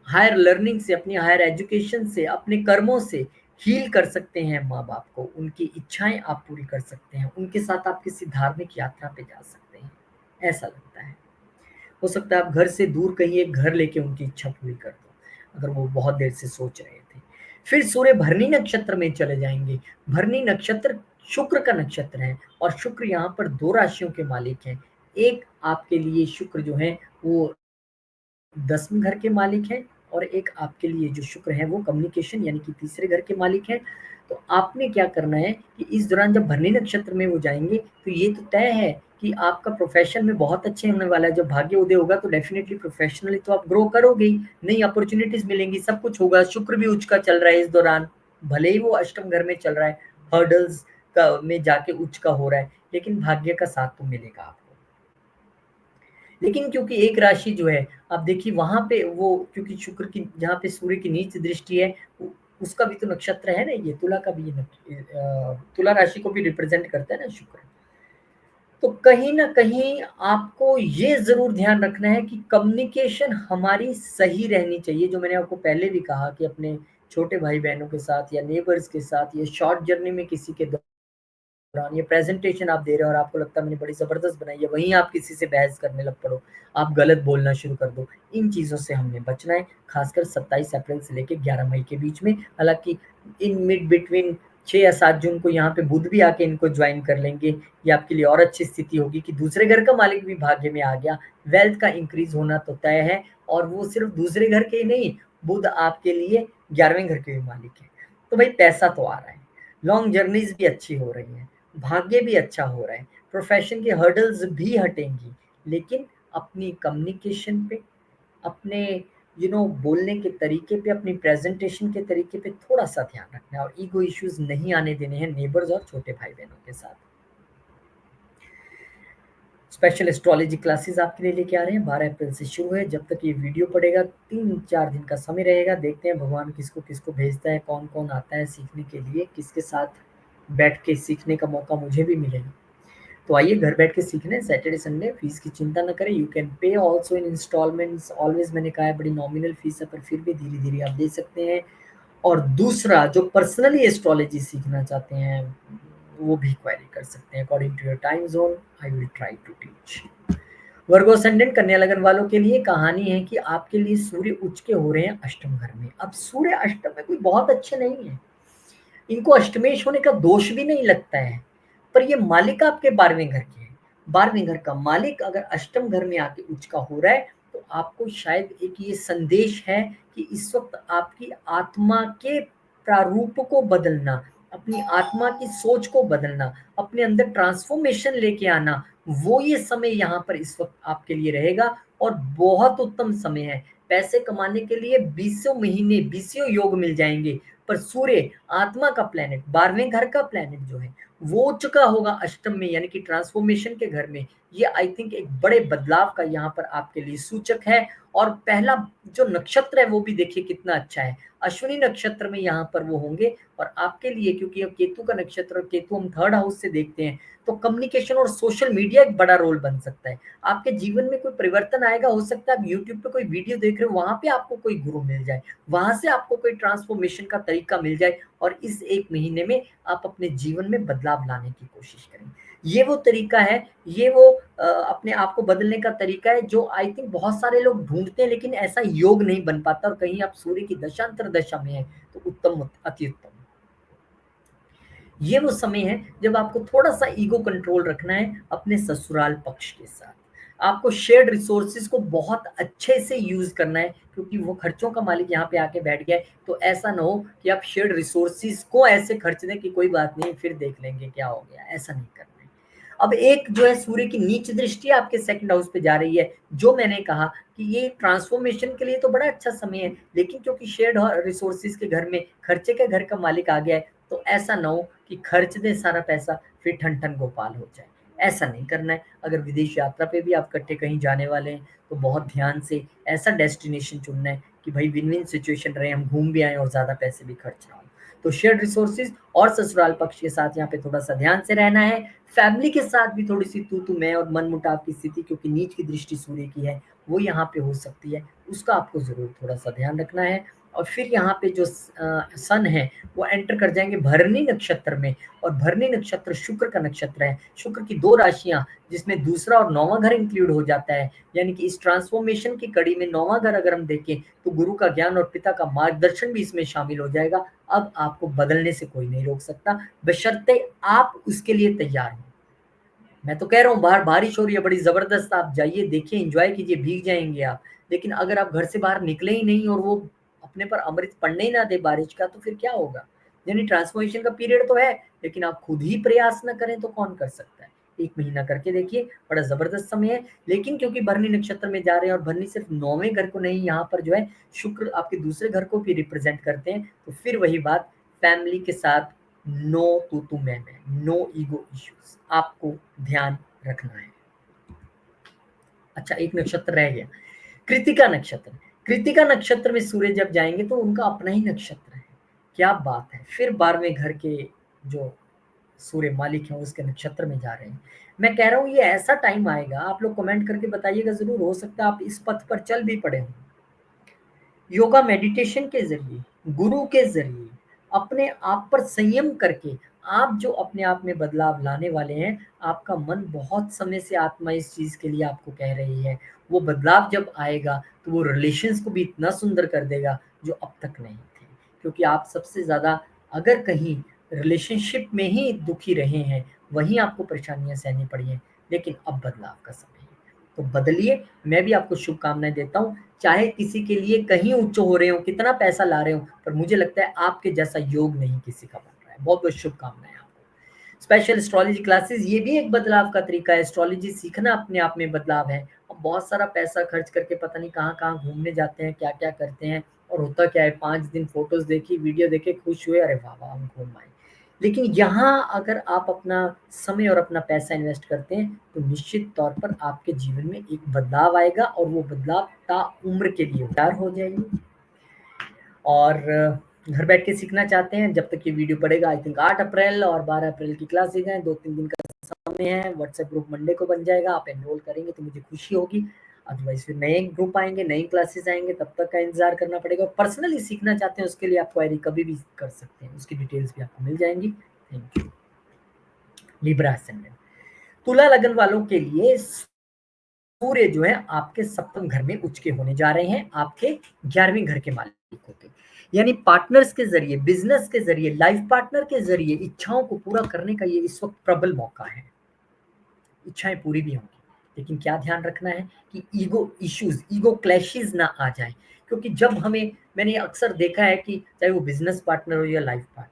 हायर लर्निंग से, अपनी हायर एजुकेशन से, अपने कर्मों से हील कर सकते हैं माँ बाप को, उनकी इच्छाएं आप पूरी कर सकते हैं, उनके साथ आप किसी धार्मिक यात्रा पे जा सकते हैं, ऐसा लगता है। हो सकता है आप घर से दूर कहीं एक घर लेके उनकी इच्छा पूरी कर दो, अगर वो बहुत देर से सोच रहे थे। फिर सूर्य भरनी नक्षत्र में चले जाएंगे। भरनी नक्षत्र शुक्र का नक्षत्र है, और शुक्र यहाँ पर 2 राशियों के मालिक हैं। एक आपके लिए शुक्र जो है वो 10वें घर के मालिक हैं, और एक आपके लिए जो शुक्र है वो कम्युनिकेशन यानी कि तीसरे घर के मालिक हैं। तो आपने क्या करना है कि इस दौरान जब भरनी नक्षत्र में वो जाएंगे तो ये तो तय है कि आपका प्रोफेशन में बहुत अच्छे होने वाला है। जब भाग्य उदय होगा तो डेफिनेटली प्रोफेशनली तो आप ग्रो करोगे ही, नई अपॉर्चुनिटीज मिलेंगी, सब कुछ होगा। शुक्र भी उच्च का चल रहा है इस दौरान, भले ही वो अष्टम घर में चल रहा है, हर्डल्स का में जाके उच्च का हो रहा है, लेकिन भाग्य का साथ तो मिलेगा आपको। लेकिन क्योंकि एक राशि जो है, आप देखिए वहां पे वो, क्योंकि शुक्र की जहाँ पे सूर्य की नीच दृष्टि है, उसका भी तो नक्षत्र है ना, ये तुला का भी तुला राशि को भी रिप्रेजेंट करता है ना शुक्र। तो कहीं ना कहीं आपको ये जरूर ध्यान रखना है कि कम्युनिकेशन हमारी सही रहनी चाहिए। जो मैंने आपको पहले भी कहा कि अपने छोटे भाई बहनों के साथ या नेबर्स के साथ या शॉर्ट जर्नी में किसी के दौरान, ये प्रेजेंटेशन आप दे रहे हो और आपको लगता है मैंने बड़ी जबरदस्त बनाई है, वहीं आप किसी से बहस करने लग पड़ो, आप गलत बोलना शुरू कर दो। इन चीजों से हमने बचना है, खासकर 27 अप्रैल से लेकर 11 मई के बीच में। हालांकि इन मिड बिटवीन 6 या 7 जून को यहाँ पे बुध भी आके इनको ज्वाइन कर लेंगे। ये आपके लिए और अच्छी स्थिति होगी कि दूसरे घर का मालिक भी भाग्य में आ गया, वेल्थ का इंक्रीज होना तो तय है। और वो सिर्फ दूसरे घर के ही नहीं, बुध आपके लिए 11वें घर के भी मालिक है। तो भाई पैसा तो आ रहा है, लॉन्ग जर्नीज भी अच्छी हो रही हैं, भाग्य भी अच्छा हो रहा है, प्रोफेशन की हर्डल्स भी हटेंगी। लेकिन अपनी कम्युनिकेशन पे, अपने बोलने के तरीके पे, अपनी प्रेजेंटेशन के तरीके पे थोड़ा सा ध्यान रखना है, और ईगो इश्यूज नहीं आने देने हैं नेबर्स और छोटे भाई बहनों के साथ। स्पेशल एस्ट्रोलॉजी क्लासेस आपके लिए लेके आ रहे हैं, 12 अप्रैल से शुरू है। जब तक ये वीडियो पड़ेगा 3 4 दिन का समय रहेगा, देखते हैं भगवान किसको किसको भेजता है, कौन कौन आता है सीखने के लिए, किसके साथ बैठ के सीखने का मौका मुझे भी मिलेगा। तो आइए घर बैठ के सीखने सैटरडे संडे, फीस की चिंता ना करें, you can pay also in installments. Always मैंने कहा है बड़ी नॉमिनल फीस है, पर फिर भी धीरे धीरे आप दे सकते हैं। और दूसरा, जो पर्सनली एस्ट्रोलॉजी सीखना चाहते हैं वो भी क्वेरी कर सकते हैं according to your time zone. I will try to teach. Virgo ascendant कन्या लगन वालों के लिए कहानी है कि आपके लिए सूर्य उच्च के हो रहे हैं अष्टम घर में। अब सूर्य अष्टम में कोई बहुत अच्छे नहीं है, इनको अष्टमेश होने का दोष भी नहीं लगता है, पर ये मालिक आपके 12वें घर के हैं। 12वें घर का मालिक अगर अष्टम घर में आके उच्च का हो रहा है तो आपको शायद एक ये संदेश है कि इस वक्त आपकी आत्मा के प्रारूप को बदलना, अपनी आत्मा की सोच को बदलना, अपने अंदर ट्रांसफॉर्मेशन लेके आना, वो ये समय यहाँ पर इस वक्त आपके लिए रहेगा और बहुत उत्तम समय है। पैसे कमाने के लिए 20 महीने 20 योग मिल जाएंगे। पर सूर्य आत्मा का प्लेनेट, 12वें घर का प्लेनेट जो है वो चुका होगा अष्टम में, यानी कि ट्रांसफॉर्मेशन के घर में। ये आई थिंक एक बड़े बदलाव का यहाँ पर आपके लिए सूचक है। और पहला जो नक्षत्र है वो भी देखिए कितना अच्छा है, अश्विनी नक्षत्र में यहाँ पर वो होंगे। और आपके लिए क्योंकि अब केतु का नक्षत्र, और केतु हम थर्ड हाउस से देखते हैं, तो कम्युनिकेशन और सोशल मीडिया एक बड़ा रोल बन सकता है। आपके जीवन में कोई परिवर्तन आएगा, हो सकता है आप यूट्यूब पे कोई वीडियो देख रहे हो, वहां पे आपको कोई गुरु मिल जाए, वहां से आपको कोई ट्रांसफॉर्मेशन का तरीका मिल जाए और इस 1 महीने में आप अपने जीवन में बदलाव लाने की कोशिश करें। ये वो तरीका है, ये वो अपने आप को बदलने का तरीका है जो आई थिंक बहुत सारे लोग ढूंढते हैं, लेकिन ऐसा योग नहीं बन पाता। और कहीं आप सूर्य की दशांतर दशा में है तो उत्तम, अति उत्तम। ये वो समय है जब आपको थोड़ा सा ईगो कंट्रोल रखना है अपने ससुराल पक्ष के साथ। आपको शेयर्ड रिसोर्सेज को बहुत अच्छे से यूज करना है, क्योंकि वो खर्चों का मालिक यहाँ पे आके बैठ गया है। तो ऐसा ना हो कि आप शेयर्ड रिसोर्सेज को ऐसे खर्च दें कि कोई बात नहीं फिर देख लेंगे क्या हो गया, ऐसा नहीं करना है। अब एक जो है सूर्य की नीच दृष्टि आपके सेकंड हाउस पे जा रही है, जो मैंने कहा कि ये ट्रांसफॉर्मेशन के लिए तो बड़ा अच्छा समय है, लेकिन क्योंकि शेयर्ड रिसोर्सेज के घर में खर्चे के घर का मालिक आ गया है, तो ऐसा ना हो कि खर्च दे सारा पैसा फिर ठन ठन गोपाल हो जाए। ऐसा नहीं करना है। अगर विदेश यात्रा पे भी आप इकट्ठे कहीं जाने वाले हैं तो बहुत ध्यान से ऐसा डेस्टिनेशन चुनना है कि भाई विन विन सिचुएशन रहे, हम घूम भी आए और ज्यादा पैसे भी खर्च ना हो। तो शेयर्ड रिसोर्सेज और ससुराल पक्ष के साथ यहाँ पे थोड़ा सा ध्यान से रहना है। फैमिली के साथ भी थोड़ी सी तू मैं और मन मुटाव की स्थिति, क्योंकि नीच की दृष्टि सूर्य की है, वो यहाँ पे हो सकती है, उसका आपको जरूर थोड़ा सा ध्यान रखना है। और फिर यहाँ पे जो सन है वो एंटर कर जाएंगे भरनी नक्षत्र में। और भरनी नक्षत्र शुक्र का नक्षत्र है। शुक्र की 2 राशियां जिसमें दूसरा और 9वां घर इंक्लूड हो जाता है, यानी कि इस ट्रांसफॉर्मेशन की कड़ी में 9वां घर अगर हम देखें तो गुरु का ज्ञान और पिता का मार्गदर्शन भी इसमें शामिल हो जाएगा। अब आपको बदलने से कोई नहीं रोक सकता, बशर्ते आप उसके लिए तैयार हो। मैं तो कह रहा हूँ बाहर बारिश हो रही है बड़ी जबरदस्त, आप जाइए देखिए, एंजॉय कीजिए, भीग जाएंगे आप। लेकिन अगर आप घर से बाहर निकले ही नहीं और वो अपने पर अमृत पड़ने ही ना दे बारिश का, तो फिर क्या होगा। यानी ट्रांसफॉर्मेशन का पीरियड तो है, लेकिन आप खुद ही प्रयास न करें तो कौन कर सकता है। 1 महीना करके देखिए, बड़ा जबरदस्त समय है। लेकिन क्योंकि भरनी नक्षत्र में जा रहे हैं और भरनी सिर्फ 9वें घर को नहीं, यहाँ पर जो है शुक्र आपके दूसरे घर को भी रिप्रेजेंट करते हैं, तो फिर वही बात, फैमिली के साथ नो तू मैं, नो ईगो इश्यूज, आपको ध्यान रखना है। अच्छा, एक नक्षत्र रह गया, कृतिका नक्षत्र। कृतिका नक्षत्र में सूर्य जब जाएंगे तो उनका अपना ही नक्षत्र है। क्या बात है, फिर 12वें घर के जो सूर्य मालिक हैं उसके नक्षत्र में जा रहे हैं। मैं कह रहा हूँ ये ऐसा टाइम आएगा, आप लोग कमेंट करके बताइएगा जरूर, हो सकता है आप इस पथ पर चल भी पड़े हों। योगा मेडिटेशन के जरिए, गुरु के जरिए, अपने आप पर संयम करके आप जो अपने आप में बदलाव लाने वाले हैं, आपका मन बहुत समय से आत्मा इस चीज के लिए आपको कह रही है। वो बदलाव जब आएगा तो वो रिलेशंस को भी इतना सुंदर कर देगा जो अब तक नहीं थे। क्योंकि आप सबसे ज्यादा अगर कहीं रिलेशनशिप में ही दुखी रहे हैं, वहीं आपको परेशानियां सहनी पड़ी हैं, लेकिन अब बदलाव का समय है। तो बदलिए, मैं भी आपको शुभकामनाएं देता हूँ। चाहे किसी के लिए कहीं उच्च हो रहे हो, कितना पैसा ला रहे हो, पर मुझे लगता है आपके जैसा योग नहीं किसी का बन रहा है। बहुत बहुत शुभकामनाएं आपको। स्पेशल एस्ट्रोलॉजी क्लासेस, ये भी एक बदलाव का तरीका है। एस्ट्रोलॉजी सीखना अपने आप में बदलाव है। अब बहुत सारा पैसा खर्च करके पता नहीं कहाँ कहाँ घूमने जाते हैं, क्या क्या करते हैं, और होता क्या है, 5 दिन फोटोज देखी, वीडियो देखे, खुश हुए, अरे वाह वाह हम घूम आए। लेकिन यहाँ अगर आप अपना समय और अपना पैसा इन्वेस्ट करते हैं तो निश्चित तौर पर आपके जीवन में एक बदलाव आएगा, और वो बदलाव ता उम्र के लिए तैयार हो जाएगी। और घर बैठ के सीखना चाहते हैं, जब तक ये वीडियो पड़ेगा, आई थिंक 8 अप्रैल और 12 अप्रैल की क्लासेज हैं, 2-3 दिन का समय है, व्हाट्सएप ग्रुप मंडे को बन जाएगा, आप एनरोल करेंगे तो मुझे खुशी होगी। अदरवाइज फिर नए ग्रुप आएंगे, नई क्लासेस आएंगे, तब तक का इंतजार करना पड़ेगा। पर्सनली सीखना चाहते हैं उसके लिए आप क्वेरी कभी भी कर सकते हैं, उसकी डिटेल्स भी आपको मिल जाएंगी। Thank you. लिब्रा असेंडेंट, तुला लगन वालों के लिए सूर्य जो है आपके सप्तम घर में उच्च के होने जा रहे हैं, आपके 11वें घर के मालिक होते हैं। यानी पार्टनर्स के जरिए, बिजनेस के जरिए, लाइफ पार्टनर के जरिए इच्छाओं को पूरा करने का ये इस वक्त प्रबल मौका है। इच्छाएं पूरी भी होंगी, लेकिन क्या ध्यान रखना है कि ईगो इश्यूज, ईगो क्लैशेस ना आ जाए। क्योंकि जब हमें, मैंने अक्सर देखा है कि चाहे वो बिजनेस पार्टनर हो या लाइफ पार्टनर,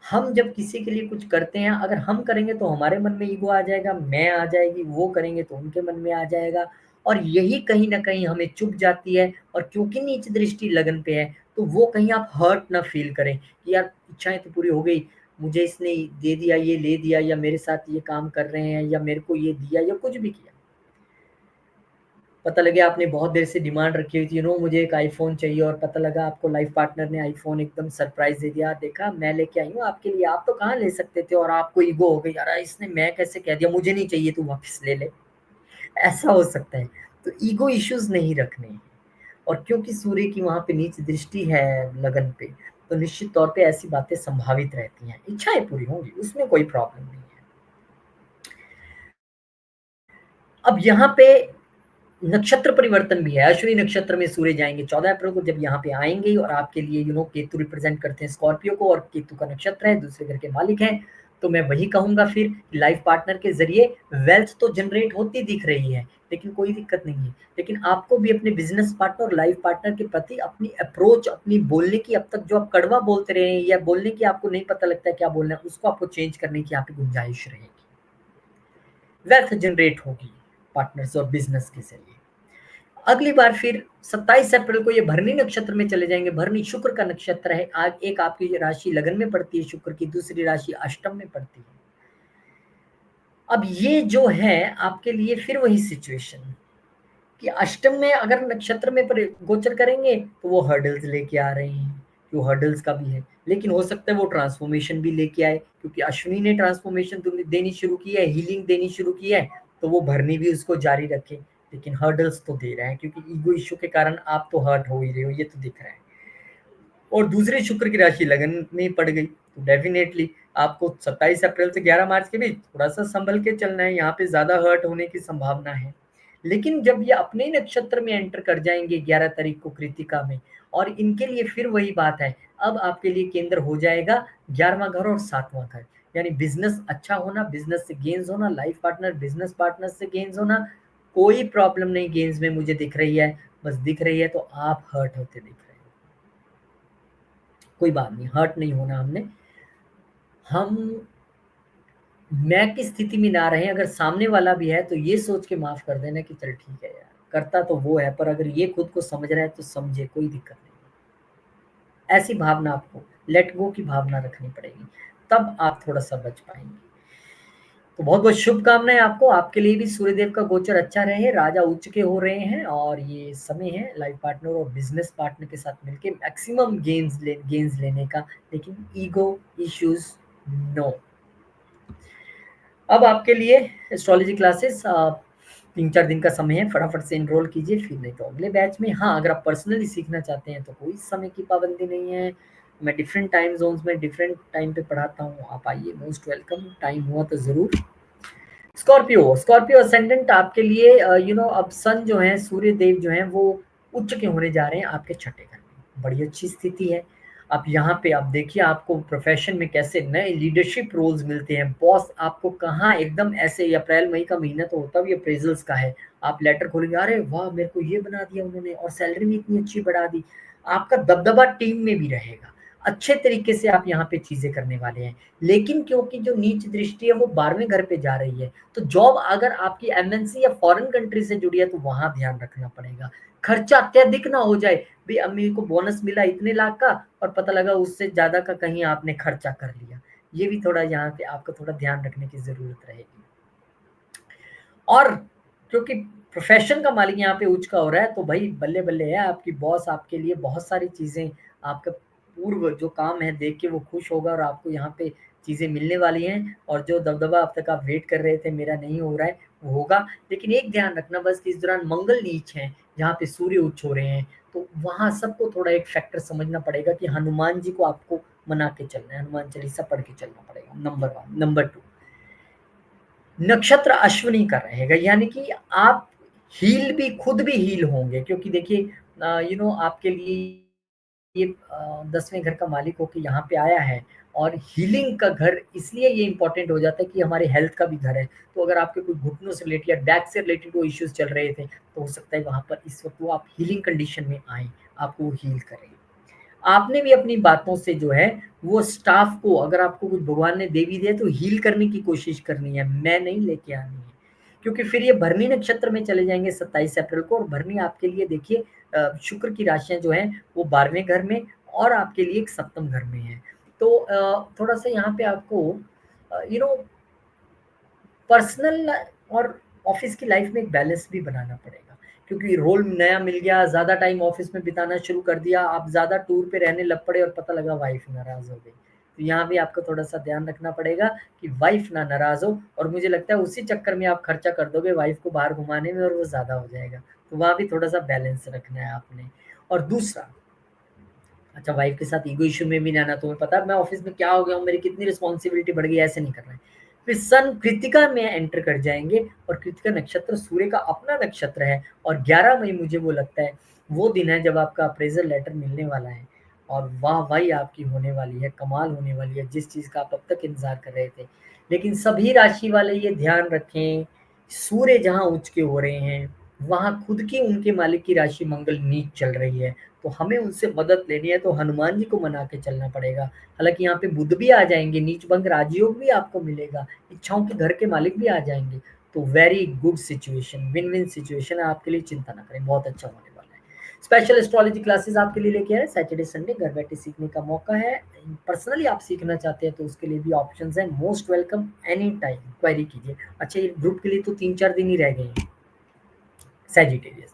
हम जब किसी के लिए कुछ करते हैं, अगर हम करेंगे तो हमारे मन में ईगो आ जाएगा, मैं आ जाएगी, वो करेंगे तो उनके मन में आ जाएगा, और यही कहीं ना कहीं हमें चुभ जाती है। और क्योंकि नीच दृष्टि लगन पे है, तो वो कहीं आप हर्ट ना फील करें कि यार इच्छाएं तो पूरी हो गई, मुझे इसने दे दिया, ये ले दिया, या मेरे साथ ये काम कर रहे हैं, या मेरे को ये दिया, या कुछ भी किया। पता लगे आपने बहुत देर से डिमांड रखी हुई थी, मुझे एक आईफोन चाहिए, और पता लगा आपको लाइफ पार्टनर ने आईफोन एकदम सरप्राइज दे दिया, देखा मैं लेके आई हूँ आपके लिए, आप तो कहाँ ले सकते थे, और आपको ईगो हो गई, यार इसने मैं कैसे कह दिया, मुझे नहीं चाहिए, तू वापस ले ले। ऐसा हो सकता है। तो ईगो इश्यूज नहीं रखने हैं। और क्योंकि सूर्य की वहां पे नीच दृष्टि है लगन पे, तो निश्चित तौर पे ऐसी बातें संभावित रहती हैं, इच्छाएं पूरी होंगी, उसमें कोई प्रॉब्लम नहीं है। अब यहाँ पे नक्षत्र परिवर्तन भी है, अश्विनी नक्षत्र में सूर्य जाएंगे 14 अप्रैल को, जब यहाँ पे आएंगे, और आपके लिए केतु रिप्रेजेंट करते हैं स्कॉर्पियो को, और केतु का नक्षत्र है, दूसरे घर के मालिक हैं। तो मैं वही कहूंगा फिर, लाइफ पार्टनर के जरिए वेल्थ तो जनरेट होती दिख रही है, लेकिन कोई दिक्कत नहीं है। लेकिन आपको भी अपने बिजनेस पार्टनर और लाइफ पार्टनर के प्रति अपनी अप्रोच, अपनी बोलने की, अब तक जो आप कड़वा बोलते रहे हैं, या बोलने की आपको नहीं पता लगता है क्या बोलना है, उसको आपको चेंज करने की यहाँ पे गुंजाइश रहेगी। वेल्थ जनरेट होगी पार्टनर्स और बिजनेस के जरिए। अगली बार फिर 27 अप्रैल को ये भरनी नक्षत्र में चले जाएंगे। भरनी शुक्र का नक्षत्र है। आज एक आपकी राशि लगन में पड़ती है शुक्र की, दूसरी राशि अष्टम में पड़ती है। अब ये जो है आपके लिए फिर वही सिचुएशन कि अष्टम में अगर नक्षत्र में गोचर करेंगे तो वो हर्डल्स लेके आ रहे हैं, जो हर्डल्स का भी है, लेकिन हो सकता है वो ट्रांसफॉर्मेशन भी लेके आए, क्योंकि अश्विनी ने ट्रांसफॉर्मेशन देनी शुरू की है, हीलिंग देनी शुरू की है, तो वो भरनी भी उसको जारी रखे। लेकिन हर्डल्स तो दे रहे हैं, क्योंकि ईगो इश्यू के कारण आप तो हर्ट हो ही रहे हो, ये तो दिख रहा है। और दूसरे शुक्र की राशि लगन में पड़ गई, तो डेफिनेटली आपको 27 अप्रैल से 11 मार्च के बीच थोड़ा सा संभल के चलना है, यहाँ पे ज्यादा हर्ट होने की संभावना है। लेकिन जब ये अपने नक्षत्र में एंटर कर जाएंगे 11 तारीख को कृतिका में, और इनके लिए फिर वही बात है, अब आपके लिए केंद्र हो जाएगा 11वां घर और 7वां घर, यानी बिजनेस अच्छा होना, बिजनेस से गेन्स होना, लाइफ पार्टनर बिजनेस पार्टनर से गेन्स होना, कोई प्रॉब्लम नहीं गेन्स में मुझे दिख रही है। बस दिख रही है तो आप हर्ट होते दिख रहे हो, कोई बात नहीं, हर्ट नहीं होना हमने। हम मैं की स्थिति में ना रहे, अगर सामने वाला भी है तो ये सोच के माफ कर देना कि चल ठीक है यार, करता तो वो है, पर अगर ये खुद को समझ रहा है तो समझे, कोई दिक्कत नहीं। ऐसी भावना आपको, लेट गो की भावना रखनी पड़ेगी, तब आप थोड़ा सा बच पाएंगे। तो बहुत बहुत शुभकामनाएं आपको, आपके लिए भी सूर्यदेव का गोचर अच्छा रहे, राजा उच्च के हो रहे हैं, और ये समय है लाइफ पार्टनर और बिजनेस पार्टनर के साथ मिलके मैक्सिमम गेन्स लेने का, लेकिन ईगो इश्यूज नो। अब आपके लिए एस्ट्रोलॉजी क्लासेस 3-4 दिन का समय है, फटाफट से एनरोल कीजिए, फिर नहीं तो अगले बैच में। हाँ, अगर आप पर्सनली सीखना चाहते हैं तो कोई समय की पाबंदी नहीं है, मैं डिफरेंट टाइम जोन्स में डिफरेंट टाइम पे पढ़ाता हूँ, आप आइए, मोस्ट वेलकम, टाइम हुआ तो ज़रूर। स्कॉर्पियो, स्कॉर्पियो असेंडेंट आपके लिए अब सन जो है, सूर्य देव जो है वो उच्च के होने जा रहे हैं आपके छठे घर में, बड़ी अच्छी स्थिति है। आप यहाँ पे आप देखिए आपको प्रोफेशन में कैसे नए लीडरशिप रोल्स मिलते हैं, बॉस आपको कहाँ एकदम ऐसे, अप्रैल मई का महीना तो होता भी अप्रेजल्स का है, आप लेटर खोलेंगे, अरे वाह मेरे को ये बना दिया उन्होंने, और सैलरी भी इतनी अच्छी बढ़ा दी, आपका दबदबा टीम में भी रहेगा, अच्छे तरीके से आप यहाँ पे चीजें करने वाले हैं। लेकिन क्योंकि जो नीच दृष्टि है वो 12वें घर पे जा रही है, तो जॉब अगर आपकी एमएनसी या फॉरेन कंट्री से जुड़ी है तो वहां ध्यान रखना पड़ेगा, खर्चा अत्यधिक ना हो जाए, भाई अम्मी को बोनस मिला इतने लाख का, और पता लगा उससे ज्यादा का कहीं आपने खर्चा कर लिया, ये भी थोड़ा यहाँ पे आपको थोड़ा ध्यान रखने की जरूरत रहेगी। और क्योंकि प्रोफेशन का मालिक यहाँ पे उच्च का हो रहा है, तो भाई बल्ले बल्ले है, आपकी बॉस आपके लिए बहुत सारी चीजें, आपका पूर्व जो काम है देख के वो खुश होगा, और आपको यहाँ पे चीज़ें मिलने वाली हैं और जो दबदबा अब तक आप वेट कर रहे थे मेरा नहीं हो रहा है, वो होगा। लेकिन एक ध्यान रखना बस कि इस दौरान मंगल नीच है, जहाँ पे सूर्य उच्च हो रहे हैं, तो वहाँ सबको थोड़ा एक फैक्टर समझना पड़ेगा कि हनुमान जी को आपको मना के चलना है, हनुमान चालीसा पढ़ के चलना पड़ेगा, नंबर 1। नंबर 2, नक्षत्र अश्विनी का रहेगा, यानी कि आप हील भी खुद भी हील होंगे, क्योंकि देखिए आपके लिए ये 10वें घर का मालिक होके यहाँ पे आया है और हीलिंग का घर इसलिए ये इंपॉर्टेंट हो जाता है कि हमारे हेल्थ का भी घर है। तो अगर आपके कोई घुटनों से रिलेटेड या बैक से रिलेटेड कोई इश्यूज चल रहे थे, तो हो सकता है वहाँ पर इस वक्त वो आप हीलिंग कंडीशन में आए, आपको वो हील करें। आपने भी अपनी बातों से जो है वो स्टाफ को, अगर आपको कुछ भगवान ने दे भी दिया तो हील करने की कोशिश करनी है, मैं नहीं लेके आनी है। क्योंकि फिर ये भरणी नक्षत्र में चले जाएंगे 27 अप्रैल को, और भरणी आपके लिए देखिए शुक्र की राशियां जो हैं वो 12वें घर में और आपके लिए एक सप्तम घर में है। तो थोड़ा सा यहाँ पे आपको यू नो पर्सनल और ऑफिस की लाइफ में एक बैलेंस भी बनाना पड़ेगा, क्योंकि रोल नया मिल गया, ज़्यादा टाइम ऑफिस में बिताना शुरू कर दिया, आप ज़्यादा टूर पे रहने लग पड़े और पता लगा वाइफ नाराज़ हो गई। तो यहाँ भी आपको थोड़ा-सा ध्यान रखना पड़ेगा कि वाइफ ना नाराज़ हो, और मुझे लगता है उसी चक्कर में आप खर्चा कर दोगे वाइफ को बाहर घुमाने में और वो ज़्यादा हो जाएगा। तो वहाँ भी थोड़ा-सा बैलेंस रखना है आपने। और दूसरा, अच्छा वाइफ के साथ ईगो इश्यू में भी नहीं आना, तुम्हें पता है मैं ऑफिस में क्या हो गया हूँ, मेरी कितनी रिस्पॉन्सिबिलिटी बढ़ गई है, ऐसे नहीं करना है। फिर सन कृतिका में एंटर कर जाएंगे, और कृतिका नक्षत्र सूर्य का अपना नक्षत्र है, और 11 मई मुझे वो लगता है वो दिन है जब आपका अप्रेजल लेटर मिलने वाला है, और वाह वाही आपकी होने वाली है, कमाल होने वाली है, जिस चीज़ का आप अब तक इंतजार कर रहे थे। लेकिन सभी राशि वाले ये ध्यान रखें, सूर्य जहाँ उच्च के हो रहे हैं वहाँ खुद की उनके मालिक की राशि मंगल नीच चल रही है, तो हमें उनसे मदद लेनी है, तो हनुमान जी को मना के चलना पड़ेगा। हालाँकि यहाँ पे बुध भी आ जाएँगे, नीच भंग राजयोग भी आपको मिलेगा, इच्छाओं के घर के मालिक भी आ जाएँगे। तो very good situation, win win situation है आपके लिए, चिंता ना करें, बहुत अच्छा होने वाला है। स्पेशल एस्ट्रोलॉजी क्लासेस आपके लिए लेके आए, सैटरडे संडे घर बैठे सीखने का मौका है। पर्सनली आप सीखना चाहते हैं तो उसके लिए भी ऑप्शंस हैं, most welcome, any time query कीजिए। अच्छा, ये ग्रुप के लिए तो 3-4 दिन ही रह गए हैं। सैजिटेरियस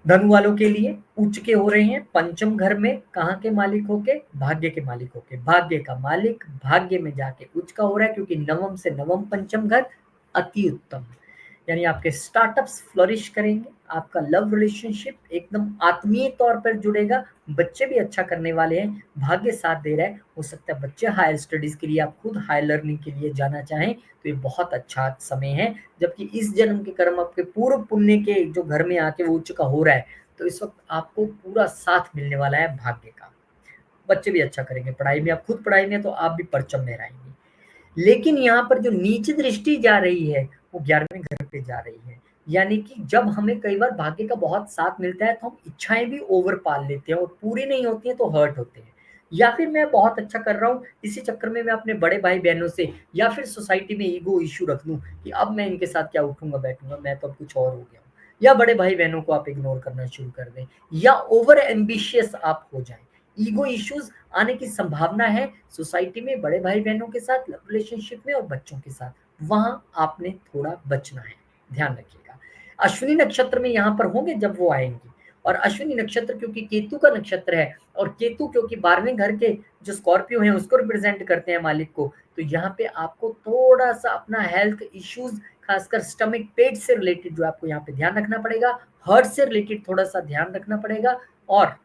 धनु वालों के लिए उच्च के हो रहे हैं पंचम घर में, कहाँ के मालिक होके, भाग्य के मालिक होके, भाग्य का मालिक भाग्य में जाके उच्च का हो रहा है, क्योंकि नवम से नवम पंचम घर अति उत्तम, यानी आपके स्टार्टअप्स फ्लरिश करेंगे, आपका लव रिलेशनशिप एकदम आत्मीय तौर पर जुड़ेगा, बच्चे भी अच्छा करने वाले हैं, भाग्य साथ दे रहा है। हो सकता है बच्चे हायर स्टडीज के लिए, आप खुद हायर लर्निंग के लिए जाना चाहें, तो ये बहुत अच्छा समय है। जबकि इस जन्म के कर्म आपके पूर्व पुण्य के जो घर में आके वो उच्च का हो रहा है, तो इस वक्त आपको पूरा साथ मिलने वाला है भाग्य का। बच्चे भी अच्छा करेंगे पढ़ाई में, आप खुद पढ़ाई में तो आप भी परचम लहराएंगे। लेकिन यहाँ पर जो नीच दृष्टि जा रही है वो 11वें घर पे जा रही है, यानी कि जब हमें कई बार भाग्य का बहुत साथ मिलता है तो हम इच्छाएं भी ओवर पाल लेते हैं और पूरी नहीं होती हैं तो हर्ट होते हैं, या फिर मैं बहुत अच्छा कर रहा हूँ इसी चक्कर में मैं अपने बड़े भाई बहनों से या फिर सोसाइटी में ईगो इश्यू रख लूँ कि अब मैं इनके साथ क्या उठूंगा बैठूंगा, मैं तो अब कुछ और हो गया हूँ, या बड़े भाई बहनों को आप इग्नोर करना शुरू कर दें, या ओवर एम्बिशियस आप हो जाएं। ईगो इश्यूज आने की संभावना है सोसाइटी में, बड़े भाई बहनों के साथ, रिलेशनशिप में और बच्चों के साथ, वहां आपने थोड़ा बचना है, ध्यान रखिएगा। अश्विनी नक्षत्र में यहाँ पर होंगे जब वो आएंगे, और अश्विनी नक्षत्र क्योंकि केतु का नक्षत्र है, और केतु क्योंकि 12वें घर के जो स्कॉर्पियो हैं उसको रिप्रेजेंट करते हैं मालिक को, तो यहाँ पे आपको थोड़ा सा अपना हेल्थ इश्यूज, खासकर स्टमक पेट से रिलेटेड जो आपको यहाँ पे ध्यान रखना पड़ेगा, हार्ट से रिलेटेड थोड़ा सा ध्यान रखना पड़ेगा, और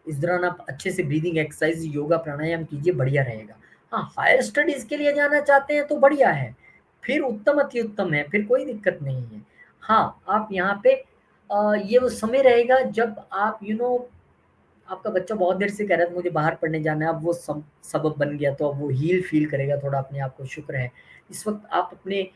इस दौरान आप अच्छे से ब्रीदिंग एक्सरसाइज, योगा, प्राणायाम कीजिए, बढ़िया रहेगा। हाँ, हायर स्टडीज के लिए जाना चाहते हैं तो बढ़िया है, फिर उत्तम अति उत्तम है, फिर कोई दिक्कत नहीं है। हाँ, आप यहाँ पे ये वो समय रहेगा जब आप आपका बच्चा बहुत देर से कह रहा था मुझे बाहर पढ़ने जाना है, अब वो सबब बन गया, तो अब वो हील फील करेगा थोड़ा अपने आप को, शुक्र है। इस वक्त आप अपने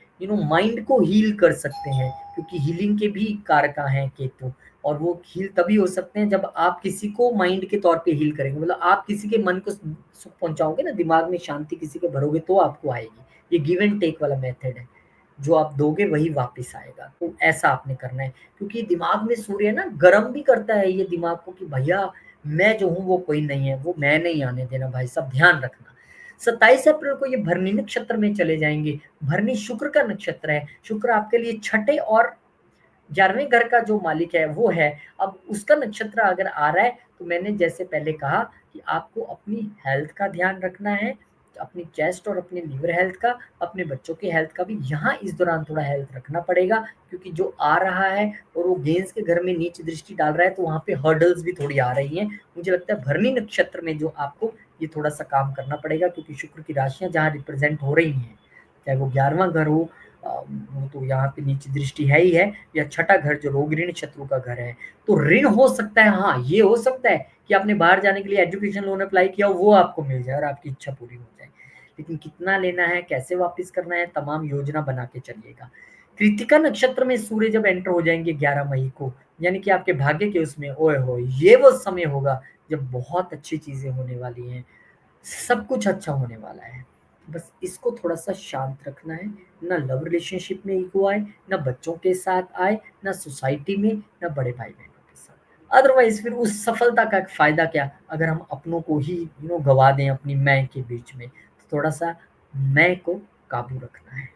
माइंड को हील कर सकते हैं, क्योंकि हीलिंग के भी कारका हैं केतु, और वो हील तभी हो सकते हैं जब आप किसी को माइंड के तौर पे हील करेंगे, मतलब आप किसी के मन को सुख पहुंचाओगे ना, दिमाग में शांति किसी के भरोगे तो आपको आएगी। ये गिव एंड टेक वाला मेथड है, जो आप दोगे वही वापस आएगा, तो ऐसा आपने करना है, क्योंकि दिमाग में सूर्य ना गर्म भी करता है ये दिमाग को कि भैया मैं जो हूँ वो कोई नहीं है, वो मैं नहीं आने देना भाई साहब, ध्यान रखना। 27 अप्रैल को ये भरनी नक्षत्र में चले जाएंगे, भरनी शुक्र का नक्षत्र है, शुक्र आपके लिए छठे और 11वें घर का जो मालिक है वो है। अब उसका नक्षत्र अगर आ रहा है तो मैंने जैसे पहले कहा कि आपको अपनी हेल्थ का ध्यान रखना है, अपनी चेस्ट और अपने लीवर हेल्थ का, अपने बच्चों की हेल्थ का भी यहाँ इस दौरान थोड़ा हेल्थ रखना पड़ेगा, क्योंकि जो आ रहा है और वो गेंस के घर में नीच दृष्टि डाल रहा है, तो वहाँ पे हर्डल्स भी थोड़ी आ रही हैं। मुझे लगता है भरणी नक्षत्र में जो आपको ये थोड़ा-सा काम करना पड़ेगा, क्योंकि शुक्र की राशियाँ जहाँ रिप्रेज़ेंट हो रही हैं, चाहे वो 11वाँ घर हो, वो तो यहाँ पे नीच दृष्टि है ही है, या छठा घर जो रोग ऋण शत्रु का घर है। तो ऋण हो सकता है, हाँ, ये हो सकता है कि आपने बाहर जाने के लिए एजुकेशन लोन अप्लाई किया हो, वो आपको मिल जाए और आपकी इच्छा पूरी हो जाए। लेकिन कितना लेना है, कैसे वापस करना है, तमाम योजना बना के चलिएगा। कृत्तिका नक्षत्र में सूर्य जब एंटर हो जाएँगे 11 मई को, यानी कि आपके भाग्य के उसमें, ओए होए! ये वो समय होगा जब बहुत अच्छी चीज़ें होने वाली हैं। सब कुछ अच्छा होने वाला है। बस इसको थोड़ा-सा शांत रखना है, ना लव रिलेशनशिप में ईगो आए, ना बच्चों के साथ आए, ना सोसाइटी में, ना बड़े भाई-बहनों के साथ। अदरवाइज़ फिर उस सफलता का फ़ायदा क्या, अगर हम अपनों को ही गँवा दें अपनी मैं के बीच में। तो थोड़ा-सा मैं को काबू रखना है।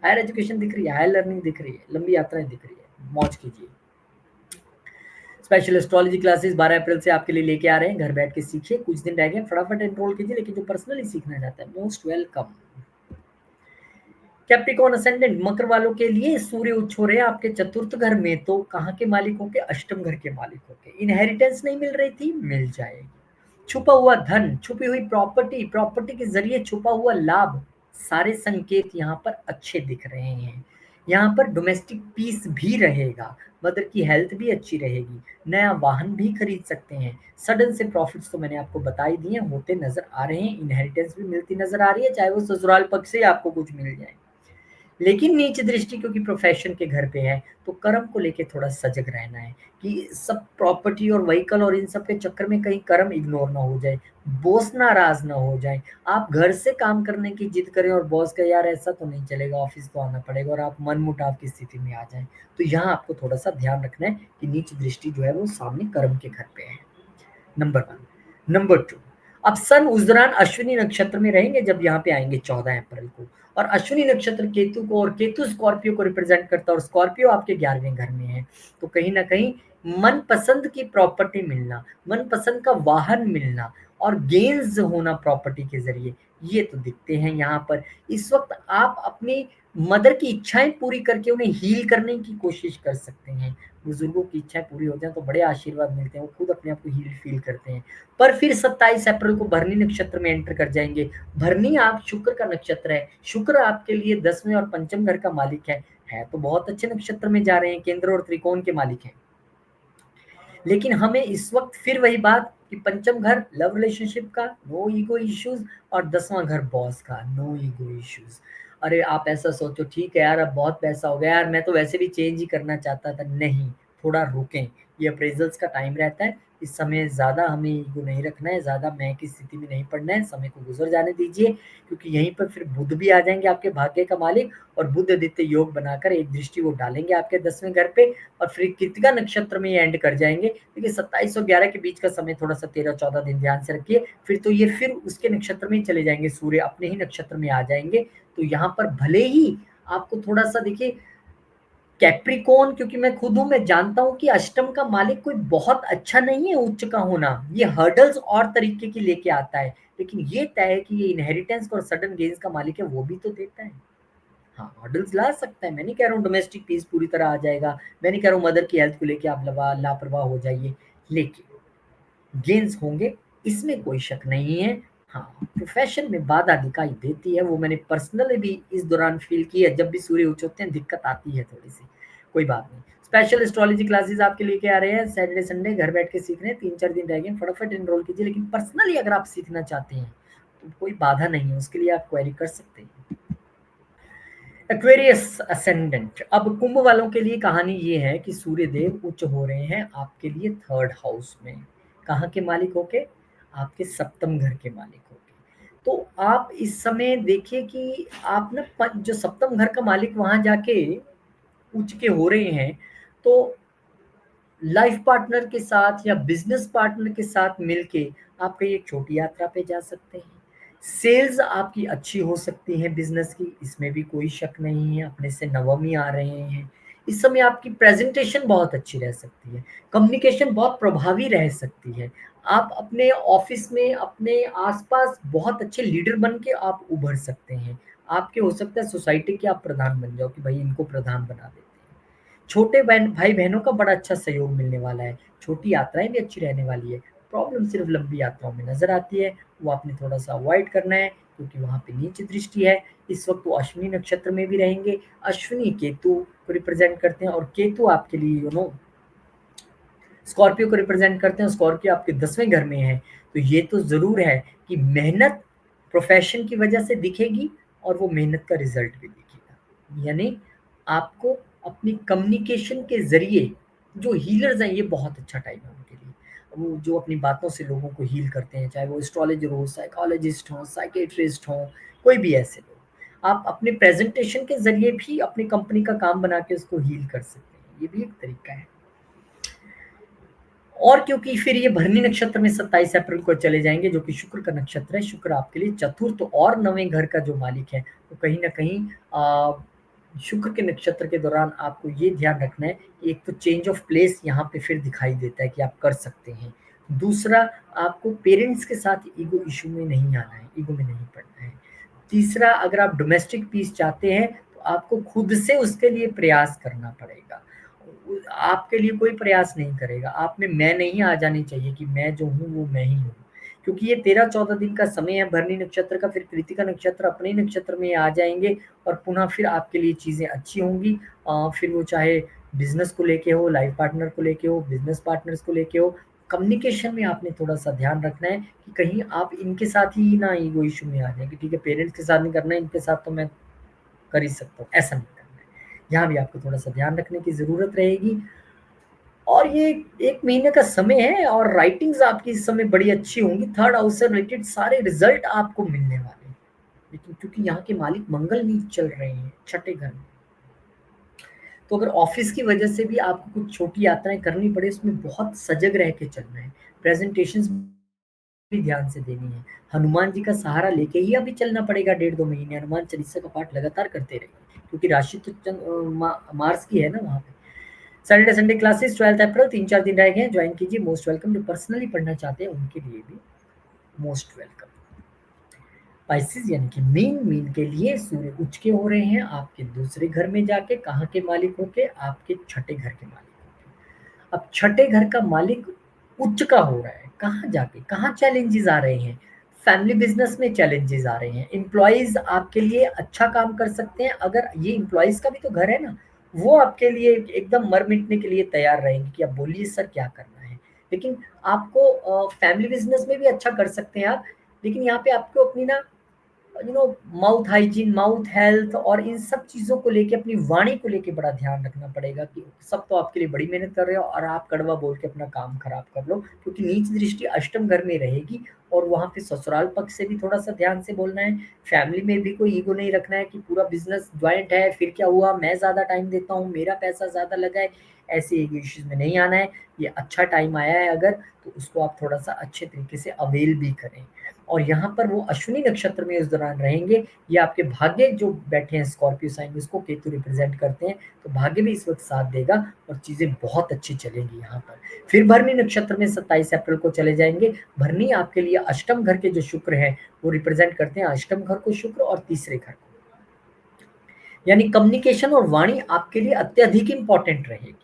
हायर एजुकेशन दिख रही है, हायर लर्निंग दिख रही है, लंबी यात्राएँ दिख रही है, मौज कीजिए। स्पेशल एस्ट्रोलॉजी क्लासेस 12 अप्रैल से आपके लिए लेके आ रहे हैं, घर बैठ के सीखिए, कुछ दिन रह गए, फटाफट एनरोल कीजिए, लेकिन जो पर्सनली सीखना चाहता है, मोस्ट वेलकम। कैप्रिकॉर्न असेंडेंट मकर वालों के लिए सूर्य उच्च हो रहे हैं आपके चतुर्थ घर में, तो कहाँ के मालिकों के, अष्टम घर के मालिकों के। इनहेरिटेंस नहीं मिल रही थी, मिल जाएगी। छुपा हुआ धन, छुपी हुई प्रॉपर्टी, प्रॉपर्टी के जरिए छुपा हुआ लाभ, सारे संकेत यहाँ पर अच्छे दिख रहे हैं। यहाँ पर डोमेस्टिक पीस भी रहेगा, मदर की हेल्थ भी अच्छी रहेगी, नया वाहन भी खरीद सकते हैं। सडन से प्रॉफिट्स तो मैंने आपको बता ही दिए, होते नजर आ रहे हैं, इनहेरिटेंस भी मिलती नजर आ रही है, चाहे वो ससुराल पक्ष से ही आपको कुछ मिल जाए। लेकिन नीच दृष्टि क्योंकि प्रोफेशन के घर पे है, तो कर्म को लेके थोड़ा सजग रहना है कि सब प्रॉपर्टी और व्हीकल और इन सब के चक्कर में कहीं कर्म इग्नोर ना हो जाए, बॉस नाराज ना हो जाए। आप घर से काम करने की जिद करें और बॉस का यार ऐसा तो नहीं चलेगा, ऑफिस तो आना पड़ेगा, और आप मनमुटाव की स्थिति में आ जाएं। तो यहाँ आपको थोड़ा सा ध्यान रखना है कि नीच दृष्टि जो है वो सामने कर्म के घर पे है। नंबर 1। नंबर 2, अब सन उस दौरान अश्विनी नक्षत्र में रहेंगे जब यहाँ पे आएंगे 14 अप्रैल को, और अश्विनी नक्षत्र केतु को, और केतु स्कॉर्पियो को रिप्रेजेंट करता है, और स्कॉर्पियो आपके 11वें घर में है। तो कहीं ना कहीं मनपसंद की प्रॉपर्टी मिलना, मनपसंद का वाहन मिलना और गेन्स होना प्रॉपर्टी के जरिए, ये तो दिखते हैं यहाँ पर। इस वक्त आप अपनी मदर की इच्छाएं पूरी करके उन्हें हील करने की कोशिश कर सकते हैं। बुजुर्गों की इच्छाएं पूरी हो जाए तो बड़े आशीर्वाद मिलते हैं, वो खुद अपने आप को हील फील करते हैं। पर फिर 27 अप्रैल को भरनी नक्षत्र में एंटर कर जाएंगे। भरनी आप शुक्र का नक्षत्र है, शुक्र आपके लिए 10वें और पंचम घर का मालिक है तो बहुत अच्छे नक्षत्र में जा रहे हैं, केंद्र और त्रिकोण के मालिक हैं। लेकिन हमें इस वक्त फिर वही बात कि पंचम घर लव रिलेशनशिप का, नो ईगो इश्यूज, और 10वां घर बॉस का, नो ईगो इश्यूज। अरे आप ऐसा सोचो, ठीक है यार अब बहुत पैसा हो गया यार, मैं तो वैसे भी चेंज ही करना चाहता था, नहीं, थोड़ा रुकें। ये अप्रेजल्स का टाइम रहता है, इस समय ज़्यादा हमें ईगो नहीं रखना है, ज़्यादा मैं की स्थिति में नहीं पड़ना है, समय को गुजर जाने दीजिए, क्योंकि यहीं पर फिर बुध भी आ जाएंगे आपके भाग्य का मालिक, और बुध आदित्य योग बनाकर एक दृष्टि वो डालेंगे आपके 10वें घर पे, और फिर कृतिका नक्षत्र में ये एंड कर जाएंगे। देखिए 27 और 11 के बीच का समय थोड़ा सा 13-14 दिन ध्यान से रखिए, फिर तो ये फिर उसके नक्षत्र में ही चले जाएंगे, सूर्य अपने ही नक्षत्र में आ जाएंगे। तो यहाँ पर भले ही आपको थोड़ा सा देखिए कैप्रिकॉन, क्योंकि मैं खुद हूं, मैं जानता हूं कि अष्टम का मालिक कोई बहुत अच्छा नहीं है उच्च का होना, ये हर्डल्स और तरीके की लेके आता है, लेकिन ये तय है कि ये इनहेरिटेंस और सडन गेन्स का मालिक है, वो भी तो देता है। हाँ, मॉडल्स ला सकता है, मैं नहीं कह रहा हूँ डोमेस्टिक पीस पूरी तरह आ जाएगा, मैं नहीं कह रहा हूँ मदर की हेल्थ को लेके आप लापरवाह हो जाइए, लेकिन गेन्स होंगे, इसमें कोई शक नहीं है। हाँ, प्रोफेशन में बाधा दिखाई देती है, वो मैंने पर्सनली भी इस दौरान फील की है, जब भी सूर्य उच्च होते हैं दिक्कत आती है थोड़ी सी, कोई बात नहीं। स्पेशल एस्ट्रोलॉजी क्लासेस आपके लेके आ रहे हैं सैटरडे संडे, घर बैठ के सीख रहे हैं, 3-4 दिन रह गए, फटाफट एनरोल कीजिए। लेकिन पर्सनली अगर आप सीखना चाहते हैं तो कोई बाधा नहीं है, उसके लिए आप क्वेरी कर सकते हैं। एक्वेरियस असेंडेंट, अब कुंभ वालों के लिए कहानी ये है कि सूर्य देव उच्च हो रहे हैं आपके लिए थर्ड हाउस में, कहाँ के मालिक होके, आपके सप्तम घर के मालिक होके। तो आप इस समय देखिए कि आप ना जो सप्तम घर का मालिक वहां जाके उच्च के हो रहे हैं, तो लाइफ पार्टनर के साथ या बिजनेस पार्टनर के साथ मिलके आप कहीं एक छोटी यात्रा पे जा सकते हैं। सेल्स आपकी अच्छी हो सकती है बिजनेस की, इसमें भी कोई शक नहीं है, अपने से नवम ही आ रहे हैं। इस समय आपकी प्रेजेंटेशन बहुत अच्छी रह सकती है, कम्युनिकेशन बहुत प्रभावी रह सकती है। आप अपने ऑफिस में अपने आसपास बहुत अच्छे लीडर बन के आप उभर सकते हैं। आपके हो सकता है सोसाइटी के आप प्रधान बन जाओ कि भाई इनको प्रधान बना देते हैं। छोटे बहन भाई-बहनों का बड़ा अच्छा सहयोग मिलने वाला है। छोटी यात्राएँ भी अच्छी रहने वाली है। प्रॉब्लम सिर्फ़ लंबी यात्राओं में नज़र आती है, वो आपने थोड़ा-सा अवॉइड करना है क्योंकि वहाँ पे नीच दृष्टि है। इस वक़्त वो अश्विनी नक्षत्र में भी रहेंगे। अश्विनी केतु को रिप्रेज़ेंट करते हैं और केतु आपके लिए स्कॉर्पियो को रिप्रेज़ेंट करते हैं, स्कॉर्पियो आपके 10वें घर में है। तो ये तो ज़रूर है कि मेहनत प्रोफ़ेशन की वज़ह से दिखेगी और वो मेहनत का रिज़ल्ट भी दिखेगा। यानी आपको अपनी कम्युनिकेशन के ज़रिए जो हीलर्स हैं, ये बहुत अच्छा टाइम है उनके लिए। वो जो अपनी बातों से लोगों को हील करते हैं, चाहे वो एस्ट्रोलॉजर हो, साइकोलॉजिस्ट हों, साइकियाट्रिस्ट हों, कोई भी ऐसे लोग। आप अपने प्रेज़ेंटेशन के ज़रिए भी अपनी कंपनी का काम बना के उसको हील कर सकते हैं। ये भी एक तरीका है। और क्योंकि फिर ये भरनी नक्षत्र में 27 अप्रैल को चले जाएँगे, जो कि शुक्र का नक्षत्र है। शुक्र आपके लिए चतुर्थ और 9वें घर का जो मालिक है, तो कहीं न कहीं शुक्र के नक्षत्र के दौरान आपको ये ध्यान रखना है कि एक तो चेंज ऑफ प्लेस यहाँ पे फिर दिखाई देता है कि आप कर सकते हैं। दूसरा, आपको पेरेंट्स के साथ ईगो इश्यू में नहीं आना है, ईगो में नहीं पड़ना है। तीसरा, अगर आप डोमेस्टिक पीस चाहते हैं, तो आपको खुद से उसके लिए प्रयास करना पड़ेगा। आपके लिए कोई प्रयास नहीं करेगा। आप में मैं नहीं आ जानी चाहिए कि मैं जो हूँ वो मैं ही हूँ। क्योंकि ये 13-14 दिन का समय है भरनी नक्षत्र का, फिर कृत्तिका नक्षत्र अपने ही नक्षत्र में आ जाएँगे और पुनः फिर आपके लिए चीज़ें अच्छी होंगी। फिर वो चाहे बिज़नेस को लेके हो, लाइफ़ पार्टनर को लेके हो, बिज़नेस पार्टनर्स को लेके हो। कम्युनिकेशन में आपने थोड़ा-सा ध्यान रखना है कि कहीं आप इनके साथ ही ना ईगो इश्यू में आ जाएँ कि ठीक है पेरेंट्स के साथ नहीं करना है, इनके साथ तो मैं कर ही सकता हूँ, ऐसा नहीं करना है। यहाँ भी आपको थोड़ा-सा ध्यान रखने की ज़रूरत रहेगी। और ये 1 महीने का समय है और राइटिंग्स आपकी इस समय बड़ी अच्छी होंगी। थर्ड हाउस से रिलेटेड सारे रिज़ल्ट आपको मिलने वाले हैं। लेकिन क्योंकि यहाँ के मालिक मंगल नीच चल रहे हैं, छठे घर में। तो अगर ऑफ़िस की वजह से भी आपको कुछ छोटी यात्राएँ करनी पड़े, उसमें बहुत सजग रह के चलना है। प्रेज़ेंटेशंस भी ध्यान से देनी है। हनुमान जी का सहारा लेके ही अभी चलना पड़ेगा डेढ़ 2 महीने, हनुमान चालीसा का पाठ लगातार करते रहिए। क्योंकि राशि तो मार्स की है ना वहाँ पे। सैटरडे संडे क्लासेस 12 अप्रैल 3-4 दिन रह गए हैं, ज्वाइन कीजिए, मोस्ट वेलकम। जो पर्सनली पढ़ना चाहते हैं उनके लिए भी मोस्ट वेलकम। स्पाइसेस यानी कि मीन के लिए सूर्य उच्च के हो रहे हैं आपके दूसरे घर में जाके, कहाँ के मालिक होके, आपके छठे घर के मालिक होके। अब छठे घर का मालिक उच्च का हो रहा है, कहाँ जाके, कहाँ चैलेंजेस आ रहे हैं, फैमिली बिजनेस में चैलेंजेस आ रहे हैं। एम्प्लॉयज आपके लिए अच्छा काम कर सकते हैं, अगर ये एम्प्लॉयज का भी तो घर है ना, वो आपके लिए एकदम मर मिटने के लिए तैयार रहेंगे कि अब बोलिए सर क्या करना है। लेकिन आपको फैमिली बिजनेस में भी अच्छा कर सकते हैं आप, लेकिन यहाँ पे आपको अपनी ना माउथ हाइजीन, माउथ हेल्थ और इन सब चीज़ों को लेके, अपनी वाणी को लेके बड़ा ध्यान रखना पड़ेगा कि सब तो आपके लिए बड़ी मेहनत कर रहे हो और आप कड़वा बोल के अपना काम खराब कर लो, क्योंकि नीच दृष्टि अष्टम घर में रहेगी और वहाँ पे ससुराल पक्ष से भी थोड़ा-सा ध्यान से बोलना है। फैमिली में भी कोई ईगो नहीं रखना है कि पूरा बिज़नेस जॉइंट है, फिर क्या हुआ, मैं ज़्यादा टाइम देता हूँ, मेरा पैसा ज़्यादा लगा है, ऐसे ईगो इश्यूज़ में नहीं आना है। ये अच्छा टाइम आया है अगर, तो उसको आप थोड़ा-सा अच्छे तरीके से अवेल भी करें। और यहाँ पर वो अश्विनी नक्षत्र में इस दौरान रहेंगे। ये आपके भाग्य जो बैठे हैं स्कॉर्पियो साइन में, इसको केतु रिप्रेजेंट करते हैं, तो भाग्य भी इस वक्त साथ देगा और चीज़ें बहुत अच्छी चलेंगी यहाँ पर। फिर भरनी नक्षत्र में 27 अप्रैल को चले जाएंगे। भरनी आपके लिए अष्टम घर के जो शुक्र हैं वो रिप्रेजेंट करते हैं अष्टम घर को, शुक्र और तीसरे घर को। यानी कम्युनिकेशन और वाणी आपके लिए अत्यधिक इंपॉर्टेंट रहेगी,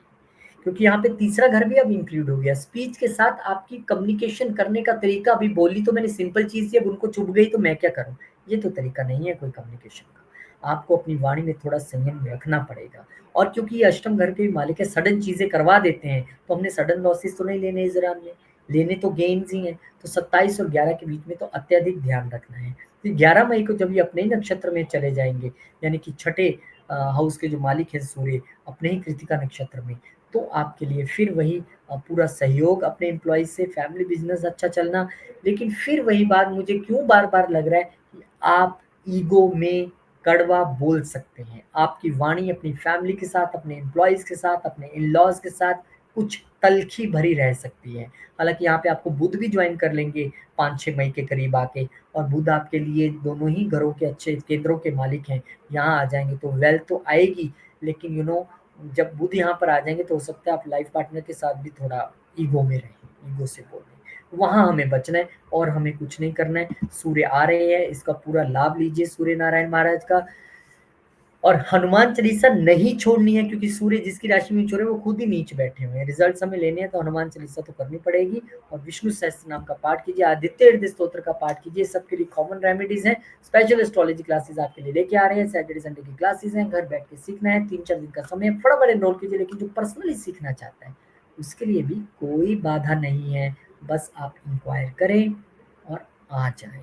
क्योंकि यहाँ पे तीसरा घर भी अब इंक्लूड हो गया। स्पीच के साथ आपकी कम्युनिकेशन करने का तरीका, अभी बोली तो मैंने सिंपल चीज़ थी, अब उनको चुभ गई तो मैं क्या करूँ? ये तो तरीका नहीं है कोई कम्युनिकेशन का। आपको अपनी वाणी में थोड़ा संयम रखना पड़ेगा। और क्योंकि ये अष्टम घर के भी मालिक है, सडन चीज़ें करवा देते हैं, तो हमने सडन लॉसेस तो नहीं लेने इस दौरान में, लेने तो गेन्स ही हैं। तो 27 और 11 के बीच में तो अत्यधिक ध्यान रखना है। फिर 11 मई को जब ये अपने ही नक्षत्र में चले जाएँगे, यानी कि छठे हाउस के जो मालिक हैं सूर्य, अपने ही कृत्तिका नक्षत्र में, तो आपके लिए फिर वही पूरा सहयोग अपने एम्प्लॉइज़ से, फैमिली बिज़नेस अच्छा चलना। लेकिन फिर वही बात, मुझे क्यों बार-बार लग रहा है कि आप ईगो में कड़वा बोल सकते हैं। आपकी वाणी अपनी फैमिली के साथ, अपने एम्प्लॉइज़ के साथ, अपने इन-लॉज़ के साथ कुछ तल्ख़ी भरी रह सकती है। हालाँकि यहाँ पे आपको बुध भी जॉइन कर लेंगे 5-6 मई के करीब आके, और बुध आपके लिए दोनों ही घरों के अच्छे केंद्रों के मालिक हैं। यहाँ आ जाएँगे तो वेल्थ तो आएगी, लेकिन जब बुध यहाँ पर आ जाएंगे तो हो सकता है आप लाइफ पार्टनर के साथ भी थोड़ा ईगो में रहें, ईगो से बोलें, वहां हमें बचना है और हमें कुछ नहीं करना है। सूर्य आ रहे हैं, इसका पूरा लाभ लीजिए सूर्य नारायण महाराज का। और हनुमान चालीसा नहीं छोड़नी है, क्योंकि सूर्य जिसकी राशि में छोड़े वो खुद ही नीच बैठे हुए हैं, रिजल्ट हमें लेने हैं तो हनुमान चालीसा तो करनी पड़ेगी। और विष्णु सहस्त्र नाम का पाठ कीजिए, आदित्य हृदय स्तोत्र का पाठ कीजिए, सबके लिए कॉमन रेमेडीज हैं। स्पेशल एस्ट्रोलॉजी क्लासेस आपके लिए लेके आ रहे हैं, सैटरडे संडे की क्लासेस हैं, घर बैठ के सीखना है, 3-4 दिन का समय फटाफट एनरोल कीजिए। लेकिन जो पर्सनली सीखना चाहता है उसके लिए भी कोई बाधा नहीं है, बस आप इंक्वायर करें और आ जाएं।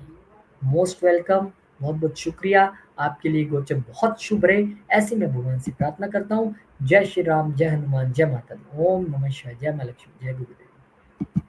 मोस्ट वेलकम, बहुत बहुत शुक्रिया। आपके लिए गोचर बहुत शुभ रहे, ऐसे मैं भगवान से प्रार्थना करता हूँ। जय श्री राम, जय हनुमान, जय माता दी। ओम नमः शिवाय, जय मां लक्ष्मी, जय गुरुदेव।